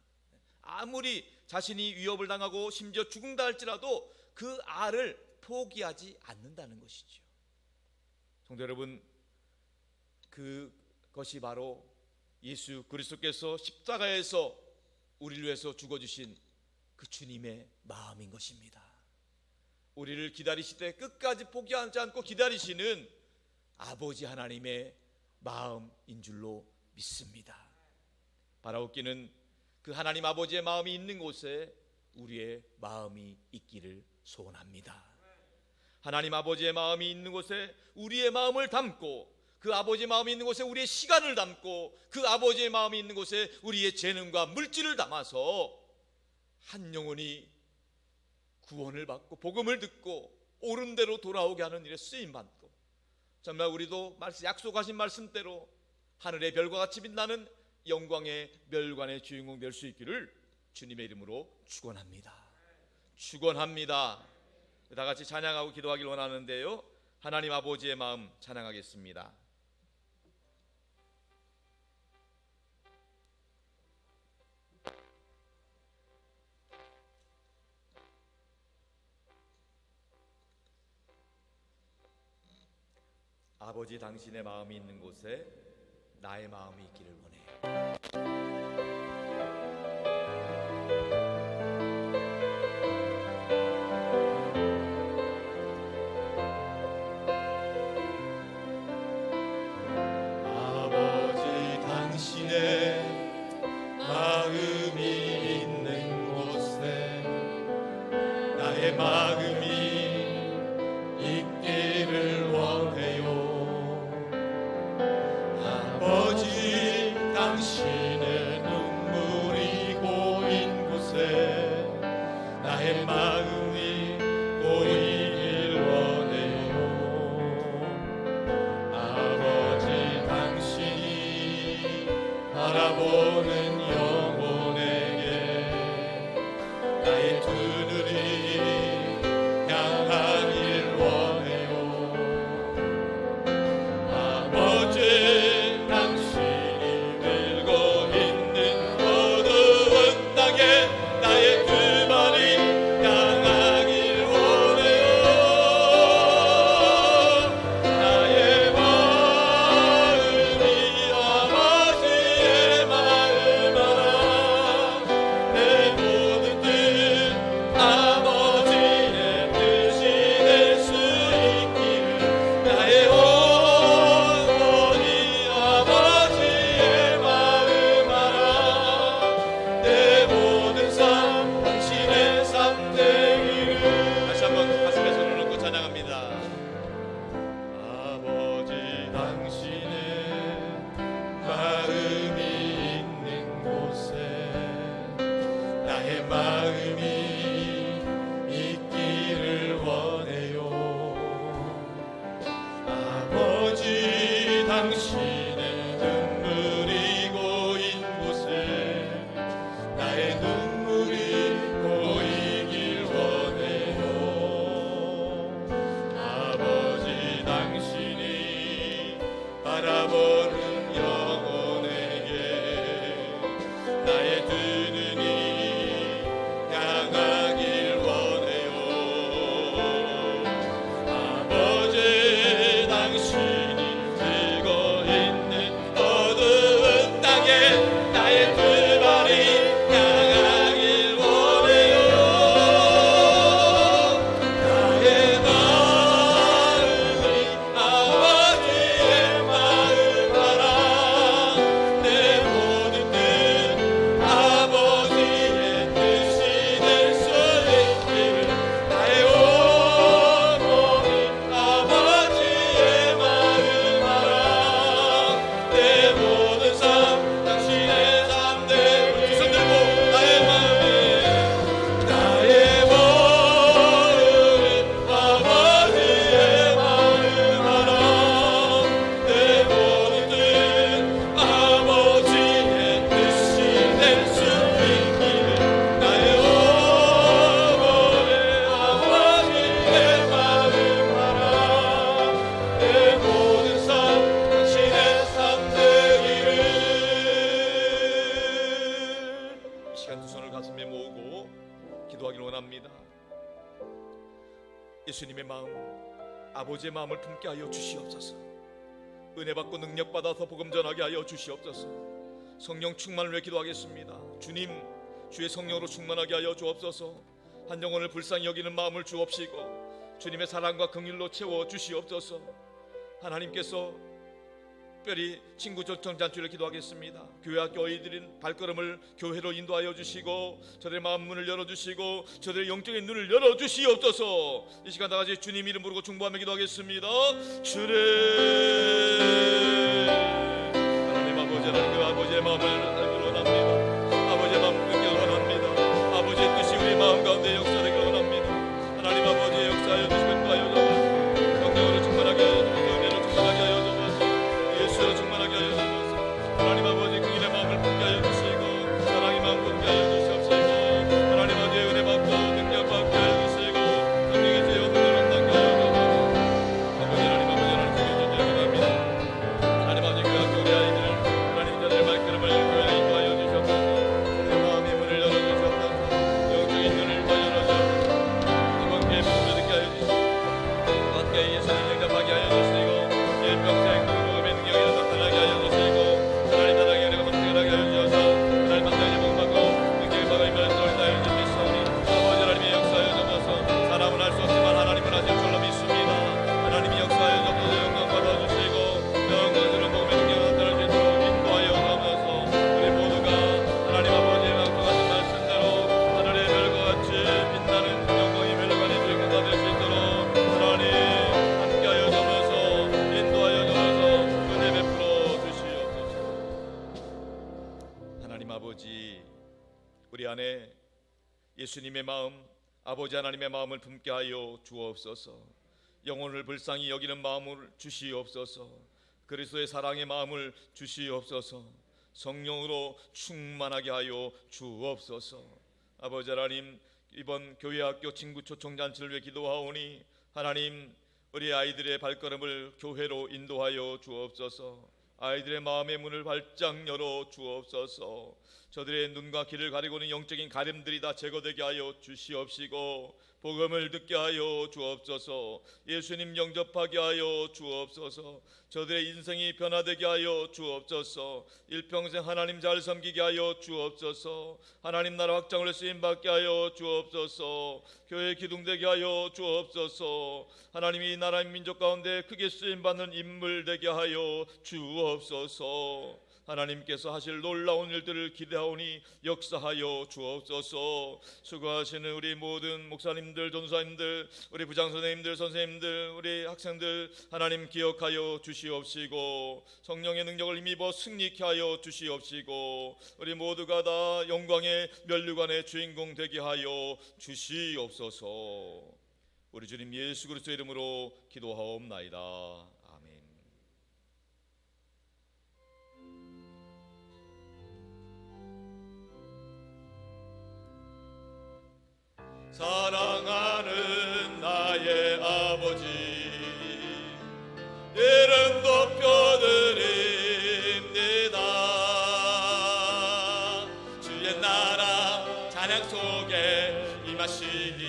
아무리 자신이 위협을 당하고 심지어 죽는다 할지라도 그 알을 포기하지 않는다는 것이죠. 성도 여러분, 그것이 바로 예수 그리스도께서 십자가에서 우리를 위해서 죽어주신 그 주님의 마음인 것입니다. 우리를 기다리시되 끝까지 포기하지 않고 기다리시는 아버지 하나님의 마음인 줄로 믿습니다. 바라옵기는 그 하나님 아버지의 마음이 있는 곳에 우리의 마음이 있기를 소원합니다. 하나님 아버지의 마음이 있는 곳에 우리의 마음을 담고, 그 아버지의 마음이 있는 곳에 우리의 시간을 담고, 그 아버지의 마음이 있는 곳에 우리의 재능과 물질을 담아서 한 영혼이 구원을 받고 복음을 듣고 옳은 대로 돌아오게 하는 일에 쓰임 받고, 정말 우리도 약속하신 말씀대로 하늘의 별과 같이 빛나는 영광의 멸관의 주인공 될 수 있기를 주님의 이름으로 축원합니다. 축원합니다. 다 같이 찬양하고 기도하길 원하는데요, 하나님 아버지의 마음 찬양하겠습니다. 아버지, 당신의 마음이 있는 곳에 나의 마음이 있기를 원해요. 아버지, 당신의 마음이 있는 곳에 나의 마음이 있기를 원해요. 아버지, 당신의 눈물이 고인 곳에 나의 마음이 고이길 원해요. 아버지, 당신이 바라보는 영혼에게 나의 두 눈이 향하길 원해요. 아버지, 당신이 들고 있는 어두운 땅에 나의 두 발이 향하길 원합니다. 예수님의 마음, 아버지의 마음을 품게 하여 주시옵소서. 은혜 받고 능력 받아서 복음 전하게 하여 주시옵소서. 성령 충만을 위해 기도하겠습니다. 주님, 주의 성령으로 충만하게 하여 주옵소서. 한 영혼을 불쌍히 여기는 마음을 주옵시고 주님의 사랑과 긍휼로 채워 주시옵소서. 하나님께서 특별히 친구 초청 잔치를 기도하겠습니다. 교회 학교 아이들인 발걸음을 교회로 인도하여 주시고 저들의 마음 문을 열어주시고 저들의 영적인 눈을 열어주시옵소서. 이 시간 다같이 주님 이름 부르고 중보하며 기도하겠습니다. 주님, 하나님 아버지, 하나님 그 아버지의 마음을 알기를 원합니다. 아버지의 마음 품기를 원합니다. 아버지의 뜻이 우리 마음 가운데 역사되기를 원합니다. 하나님 아버지의 역사하여 주시고 인도하여 주옵소서. 성령으로 충만하게 하여 주옵소서. 은혜로 충만하게 하여 주옵소서. 예수로 충만하게 하여 주옵소서. 하나님 아버지 긍휼의 마음을 품게 하여 주시고 사랑의 마음 품게 하여 주시옵시고 하나님 아버지의 은혜 받고 능력 받게 하여 주시고 성령의 제어 능력을 받게 하여 주옵소서. 아버지 하나님 주님의 존재합니다. 하나님 아버지 그 학교 우리 아이들 하나님 자들의 말씀을 교회에 인도하여 주시옵소서. 성령 마음의 문을 열어주시옵소서. 영적인 눈을 열어주시옵소서. 이번 기회에 복음을 듣게 하여 주시고 함께 예수님 영접하게 하여 주시고 일평생 복음의 능력에 나타나게 하여 주시고 하나님 나라의 은혜가 성취하게 하여 주셔서 하나님 만나게 복음하고 능력의 박을 임하는 소리 하여 주시오니 아버지 하나님의 역사하여 주옵소서. 사람은 할 수 없지만 하나님은 하실 줄로 믿습니다. 하나님이 역사하여 주옵소서. 영광 받아주시고 영광스러운 복음의 능력을 나타낼 수 있도록 인도하여 주옵소서. 우리 모두가 하나님 아버지의 강통하신 말씀대로 하늘의 별과 같이 빛나는 영광의 멜로간의 주인공가 될 수 있도록 하나님 함께하여 주옵소서. 인도하여 주옵소서. 은혜 베풀어 주시옵소서. 하나님 아버지, 우리 안에 예수님의 마음, 아버지 하나님의 마음을 품게 하여 주옵소서. 영혼을 불쌍히 여기는 마음을 주시옵소서. 그리스도의 사랑의 마음을 주시옵소서. 성령으로 충만하게 하여 주옵소서. 아버지 하나님, 이번 교회 학교 친구 초청 잔치를 위해 기도하오니 하나님 우리 아이들의 발걸음을 교회로 인도하여 주옵소서. 아이들의 마음의 문을 활짝 열어 주옵소서. 저들의 눈과 귀를 가리고는 영적인 가림들이 다 제거되게 하여 주시옵시고 복음을 듣게 하여 주옵소서. 예수님 영접하게 하여 주옵소서. 저들의 인생이 변화되게 하여 주옵소서. 일평생 하나님 잘 섬기게 하여 주옵소서. 하나님 나라 확장을 쓰임받게 하여 주옵소서. 교회 기둥되게 하여 주옵소서. 하나님이 이 나라 민족 가운데 크게 쓰임받는 인물 되게 하여 주옵소서. 하나님께서 하실 놀라운 일들을 기대하오니 역사하여 주옵소서. 수고하시는 우리 모든 목사님들, 전사님들, 우리 부장 선생님들, 선생님들, 우리 학생들 하나님 기억하여 주시옵시고 성령의 능력을 힘입어 승리케 하여 주시옵시고 우리 모두가 다 영광의 면류관의 주인공 되게 하여 주시옵소서. 우리 주님 예수 그리스도의 이름으로 기도하옵나이다. 아멘. 사랑하는 나의 아버지, 이름 높여드립니다. 주의 나라 찬양 속에 임하시니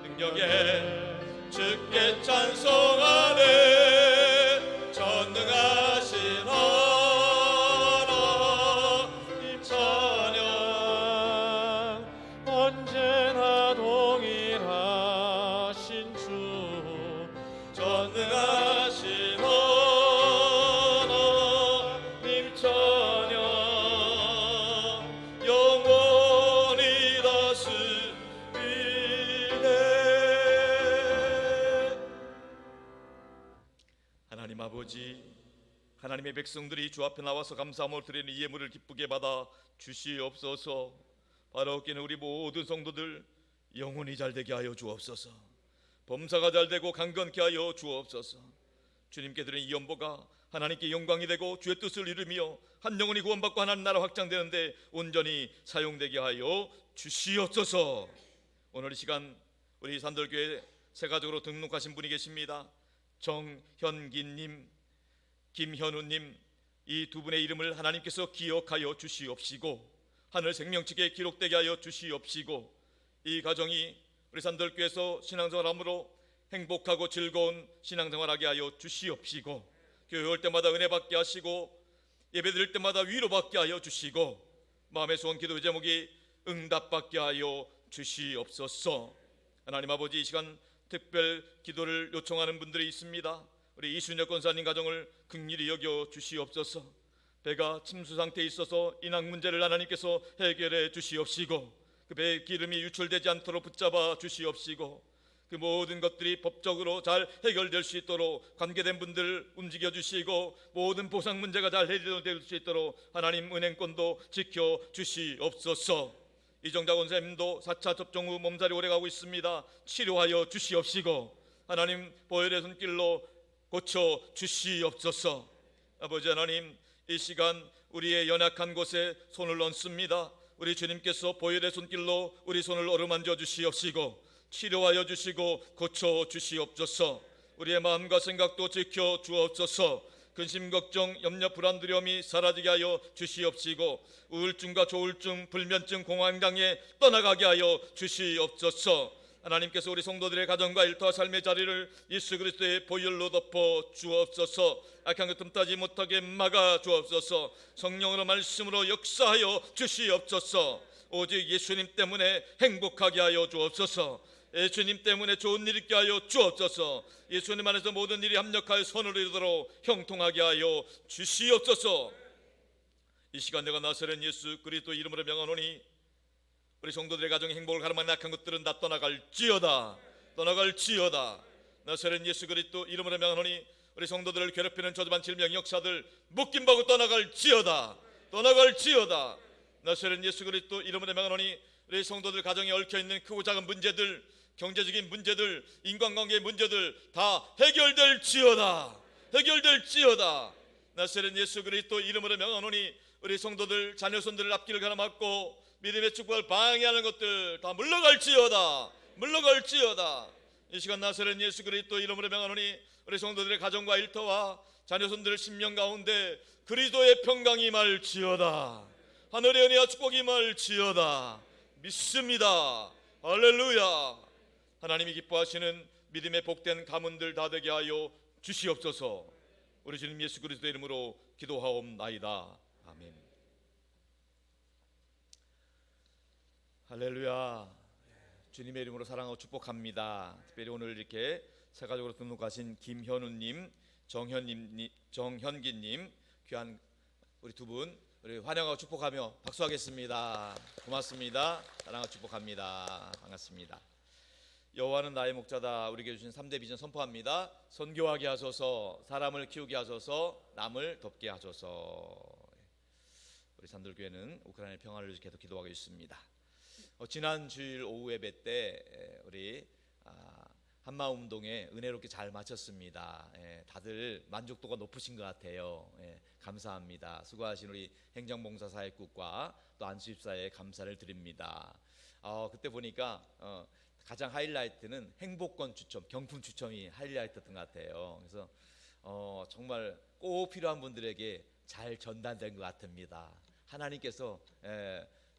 능력에 주께 찬송하네. 전능하신 하나님 찬양 언제나 동일하신 주. 전능하신 하나님 찬양 영원히 다스리네. 하나님 아버지, 하나님의 백성들이 주 앞에 나와서 감사함을 드리는 이 예물을 기쁘게 받아 주시옵소서. 바라옵기는 우리 모든 성도들 영혼이 잘되게 하여 주옵소서. 범사가 잘되고 강건케 하여 주옵소서. 주님께 드린 이 연보가 하나님께 영광이 되고 주의 뜻을 이루며 한 영혼이 구원받고 하나님 나라 확장되는데 온전히 사용되게 하여 주시옵소서. 오늘 이 시간 우리 산돌교회 새가족으로 등록하신 분이 계십니다. 정현기님, 김현우님, 이 두 분의 이름을 하나님께서 기억하여 주시옵시고 하늘 생명책에 기록되게 하여 주시옵시고, 이 가정이 우리 산들교회에서 신앙생활함으로 행복하고 즐거운 신앙생활하게 하여 주시옵시고, 교회 올 때마다 은혜 받게 하시고 예배 드릴 때마다 위로받게 하여 주시고, 마음의 소원 기도 제목이 응답받게 하여 주시옵소서. 하나님 아버지, 이 시간 특별 기도를 요청하는 분들이 있습니다. 우리 이순혁 권사님 가정을 긍휼히 여겨 주시옵소서. 배가 침수 상태에 있어서 인학 문제를 하나님께서 해결해 주시옵시고, 그 배에 기름이 유출되지 않도록 붙잡아 주시옵시고, 그 모든 것들이 법적으로 잘 해결될 수 있도록 관계된 분들 움직여 주시고, 모든 보상 문제가 잘 해결될 수 있도록 하나님 은행권도 지켜 주시옵소서. 이정자 권사님도 4차 접종 후 몸살이 오래가고 있습니다. 치료하여 주시옵시고, 하나님 보혈의 손길로 고쳐 주시옵소서. 아버지 하나님, 이 시간 우리의 연약한 곳에 손을 얹습니다. 우리 주님께서 보혈의 손길로 우리 손을 어루만져 주시옵시고, 치료하여 주시고 고쳐 주시옵소서. 우리의 마음과 생각도 지켜 주옵소서. 근심 걱정 염려 불안 두려움이 사라지게 하여 주시옵시고, 우울증과 조울증 불면증 공황장애 떠나가게 하여 주시옵소서. 하나님께서 우리 성도들의 가정과 일터와 삶의 자리를 예수 그리스도의 보혈로 덮어 주옵소서. 악한 것 틈타지 못하게 막아 주옵소서. 성령으로 말씀으로 역사하여 주시옵소서. 오직 예수님 때문에 행복하게 하여 주옵소서. 예수님 때문에 좋은 일 있게 하여 주옵소서. 예수님 안에서 모든 일이 합력하여 선을 이루도록 형통하게 하여 주시옵소서. 이 시간 내가 나사렛 예수 그리스도 이름으로 명하노니, 우리 성도들의 가정의 행복을 가름한 약한 것들은 다 떠나갈지어다. 떠나갈지어다. 나사렛 예수 그리스도 이름으로 명하노니, 우리 성도들을 괴롭히는 저주반 질병 역사들 묶임받고 떠나갈지어다. 떠나갈지어다. 나사렛 예수 그리스도 이름으로 명하노니, 우리 성도들 가정에 얽혀있는 크고 작은 문제들, 경제적인 문제들, 인간관계의 문제들 다 해결될지어다. 해결될지어다. 나사렛 예수 그리스도 이름으로 명하노니, 우리 성도들 자녀손들을 앞길을 가로막고 믿음의 축복을 방해하는 것들 다 물러갈지어다. 물러갈지어다. 이 시간 나사렛 예수 그리스도 이름으로 명하노니, 우리 성도들의 가정과 일터와 자녀손들의 심령 가운데 그리스도의 평강이 임할지어다. 하늘의 은혜와 축복이 임할지어다. 믿습니다. 할렐루야. 하나님이 기뻐하시는 믿음의 복된 가문들 다 되게 하여 주시옵소서. 우리 주님 예수 그리스도의 이름으로 기도하옵나이다. 아멘. 할렐루야. 주님의 이름으로 사랑하고 축복합니다. 특별히 오늘 이렇게 새가족으로 등록하신 김현우님, 정현기님, 귀한 우리 두 분 우리 환영하고 축복하며 박수하겠습니다. 고맙습니다. 사랑하고 축복합니다. 반갑습니다. 여호와는 나의 목자다. 우리에게 주신 3대 비전 선포합니다. 선교하게 하소서, 사람을 키우게 하소서, 남을 돕게 하소서. 우리 산들교회는 우크라이나의 평화를 위해서 계속 기도하고 있습니다. 지난 주일 오후 예배 때 우리 한마음동에 은혜롭게 잘 마쳤습니다. 다들 만족도가 높으신 것 같아요. 감사합니다. 수고하신 우리 행정봉사사역국과 또 안수집사에 감사를 드립니다. 그때 보니까 가장 하이라이트는 행복권 추첨, 경품 추첨이 하이라이트였던 것 같아요. 그래서 정말 꼭 필요한 분들에게 잘 전달된 것 같습니다. 하나님께서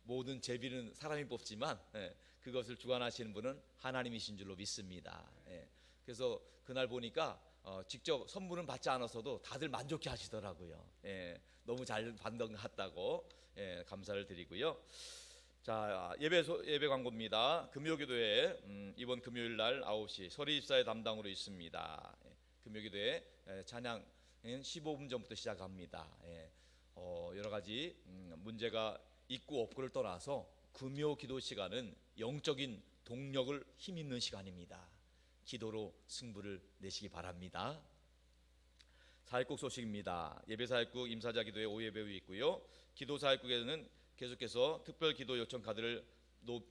모든 제비는 사람이 뽑지만 그것을 주관하시는 분은 하나님이신 줄로 믿습니다. 그래서 그날 보니까 직접 선물은 받지 않았어도 다들 만족해 하시더라고요. 너무 잘 받는 것 같다고 감사를 드리고요. 자, 예배 광고입니다. 금요기도회 이번 금요일 날 9시 서리집사의 담당으로 있습니다. 금요기도회 찬양은 15분 전부터 시작합니다. 여러 가지 문제가 있고 없고를 떠나서 금요 기도 시간은 영적인 동력을 힘입는 시간입니다. 기도로 승부를 내시기 바랍니다. 사역국 소식입니다. 예배 사역국 임사자 기도회 오예배우 있고요. 기도 사역국에는 계속해서 특별 기도 요청 카드를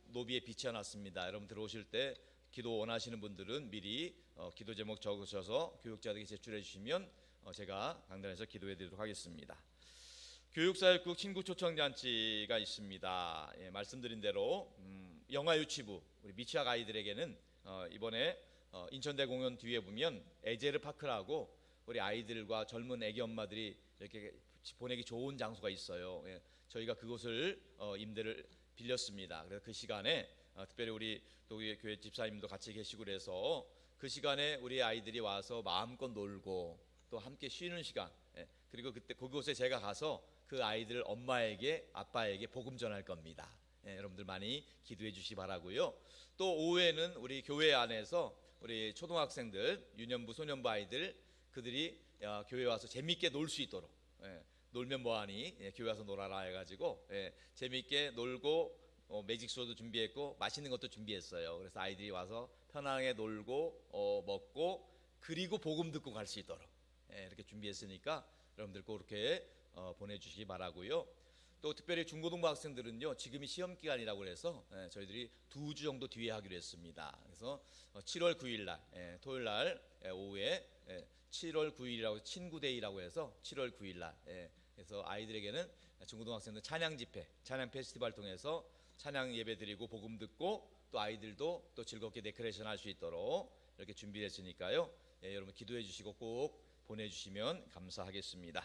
노비에 비치해 놨습니다. 여러분 들어오실 때 기도 원하시는 분들은 미리 기도 제목 적으셔서 교육자들에게 제출해 주시면 제가 강단에서 기도해 드리도록 하겠습니다. 교육사역국 친구 초청 잔치가 있습니다. 말씀드린 대로 영화 유치부 우리 미취학 아이들에게는 이번에 인천대공원 뒤에 보면 에제르 파크라고 우리 아이들과 젊은 애기 엄마들이 이렇게 보내기 좋은 장소가 있어요. 예, 저희가 그곳을 임대를 빌렸습니다. 그래서 그 시간에 특별히 우리 또 교회 집사님도 같이 계시고 그래서 그 시간에 우리 아이들이 와서 마음껏 놀고 또 함께 쉬는 시간, 예, 그리고 그때 그곳에 제가 가서 그 아이들 엄마에게 아빠에게 복음 전할 겁니다. 예, 여러분들 많이 기도해 주시기 바라고요. 또 오후에는 우리 교회 안에서 우리 초등학생들, 유년부, 소년부 아이들 그들이 교회 와서 재미있게 놀 수 있도록, 예, 놀면 뭐하니, 예, 교회 와서 놀아라 해가지고, 예, 재미있게 놀고 매직쇼도 준비했고 맛있는 것도 준비했어요. 그래서 아이들이 와서 편하게 놀고 먹고 그리고 복음 듣고 갈 수 있도록, 예, 이렇게 준비했으니까 여러분들 꼭 그렇게 보내주시기 바라고요. 또 특별히 중고등부 학생들은요, 지금이 시험 기간이라고 그래서 저희들이 2주 정도 뒤에 하기로 했습니다. 그래서 7월 9일 날, 토요일 날 오후에 7월 9일이라고 친구데이라고 해서 7월 9일 날, 그래서 아이들에게는 중고등학생들 찬양 집회, 찬양 페스티벌 통해서 찬양 예배 드리고 복음 듣고 또 아이들도 또 즐겁게 데코레이션 할 수 있도록 이렇게 준비했으니까요. 여러분 기도해 주시고 꼭 보내주시면 감사하겠습니다.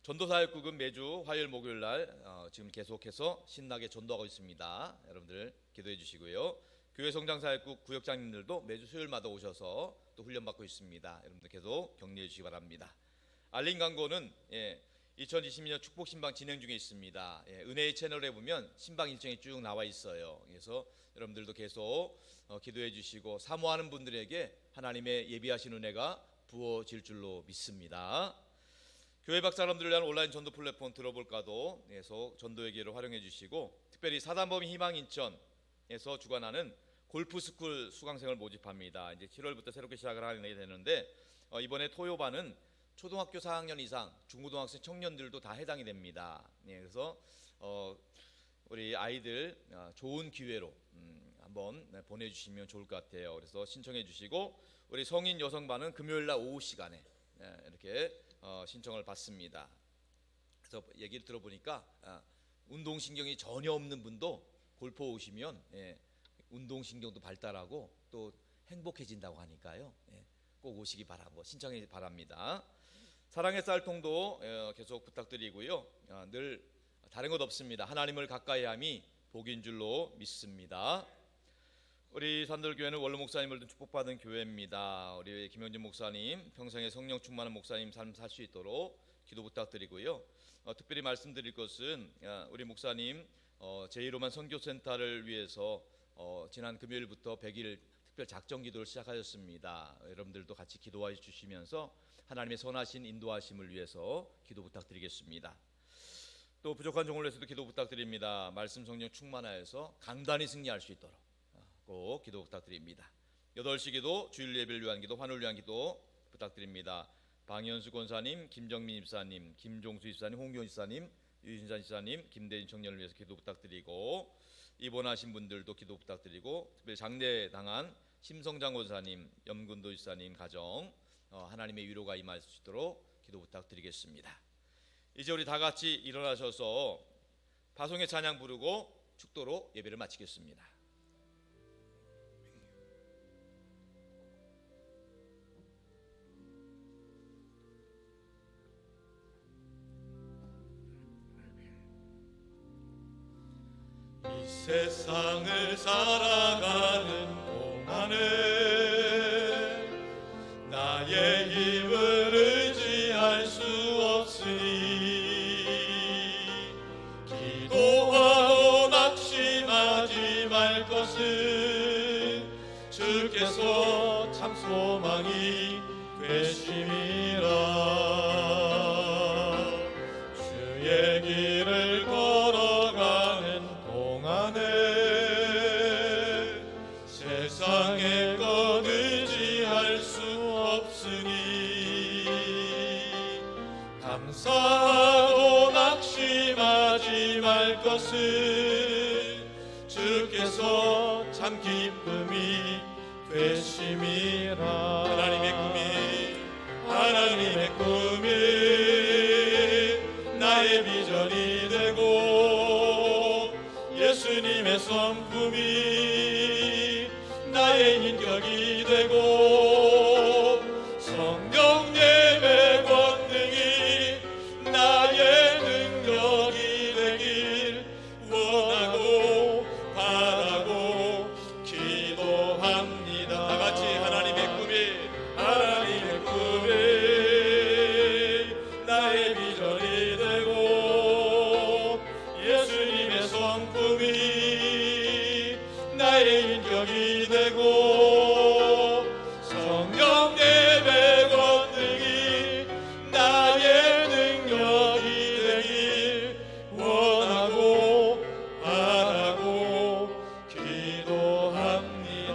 전도사역국은 매주 화요일 목요일 날 지금 계속해서 신나게 전도하고 있습니다. 여러분들 기도해 주시고요. 교회 성장사역국 구역장님들도 매주 수요일마다 오셔서 또 훈련받고 있습니다. 여러분들 계속 격려해 주시기 바랍니다. 알림 광고는 2022년 축복 신방 진행 중에 있습니다. 은혜의 채널에 보면 신방 일정이 쭉 나와 있어요. 그래서 여러분들도 계속 기도해 주시고 사모하는 분들에게 하나님의 예비하신 은혜가 부어질 줄로 믿습니다. 교회 밖 사람들을 위한 온라인 전도 플랫폼 들어볼까도 계속 전도의 기회를 활용해 주시고, 특별히 사단법인 희망인천에서 주관하는 골프스쿨 수강생을 모집합니다. 이제 7월부터 새롭게 시작을 하게 되는데 이번에 토요반은 초등학교 4학년 이상 중고등학생 청년들도 다 해당이 됩니다. 그래서 우리 아이들 좋은 기회로 한번 보내주시면 좋을 것 같아요. 그래서 신청해 주시고, 우리 성인 여성반은 금요일날 오후 시간에 이렇게 신청을 받습니다. 그래서 얘기를 들어보니까 운동신경이 전혀 없는 분도 골프 오시면 운동신경도 발달하고 또 행복해진다고 하니까요. 꼭 오시기 바라고 신청해 바랍니다. 사랑의 쌀통도 계속 부탁드리고요. 늘 다른 것 없습니다. 하나님을 가까이함이 복인 줄로 믿습니다. 우리 산돌교회는 원로 목사님을 둔 축복받은 교회입니다. 우리 김영진 목사님 평생에 성령 충만한 목사님 삶 살 수 있도록 기도 부탁드리고요. 특별히 말씀드릴 것은 우리 목사님 제1호만 선교센터를 위해서 지난 금요일부터 100일 특별 작정 기도를 시작하셨습니다. 여러분들도 같이 기도해 주시면서 하나님의 선하신 인도하심을 위해서 기도 부탁드리겠습니다. 또 부족한 종을 위해서도 기도 부탁드립니다. 말씀 성령 충만하여서 강단히 승리할 수 있도록 꼭 기도 부탁드립니다. 8시 기도, 주일 예배를 위한 기도, 환호를 위한 기도 부탁드립니다. 방현수 권사님, 김정민 입사님, 김종수 입사님, 홍기원 입사님, 유진산 입사님, 김대진 청년을 위해서 기도 부탁드리고, 입원하신 분들도 기도 부탁드리고, 특별히 장례 당한 심성장 권사님, 염근도 입사님 가정 하나님의 위로가 임할 수 있도록 기도 부탁드리겠습니다. 이제 우리 다 같이 일어나셔서 파송의 찬양 부르고 축도로 예배를 마치겠습니다. 이 세상을 살아가는 동안에 나의 힘을 의지할 수 없으니 기도하고 낙심하지 말 것은 주께서 참 소망이 되심이라. 주의 길을 걸어가는 동안에 세상의 것 의지할 수 없으니 감사하고 낙심하지 말 것은 주께서 참 기쁨이 되심이라. 하나님의 꿈이 나의 비전이 되고 예수님의 성품이 나의 인격이 되고 성령 예배 권능이 되고 성령 예배 권능이 나의 능력이 되길 원하고 바라고 기도합니다.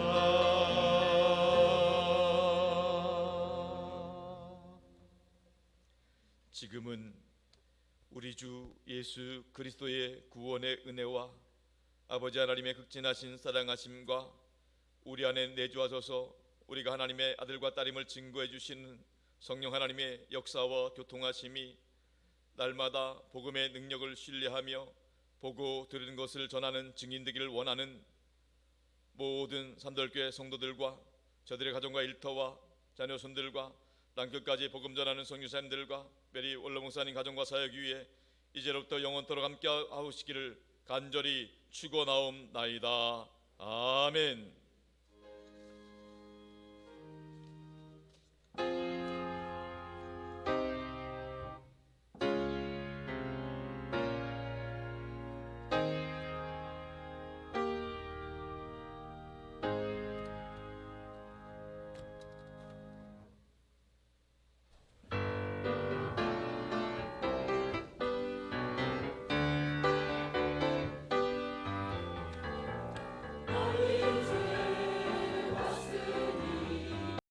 지금은 우리 주 예수 그리스도의 구원의 은혜와 아버지 하나님의 극진하신 사랑하심과 우리 안에 내주하소서 우리가 하나님의 아들과 딸임을 증거해 주시는 성령 하나님의 역사와 교통하심이 날마다 복음의 능력을 신뢰하며 보고 들은 것을 전하는 증인 되기를 원하는 모든 산돌교회 성도들과 저들의 가정과 일터와 자녀손들과 땅끝까지 복음 전하는 성교사님들과 메리 원로 목사님 가정과 사역 위에 이제로부터 영원토록 함께 하시기를 간절히 축원하옵나이다. 아멘.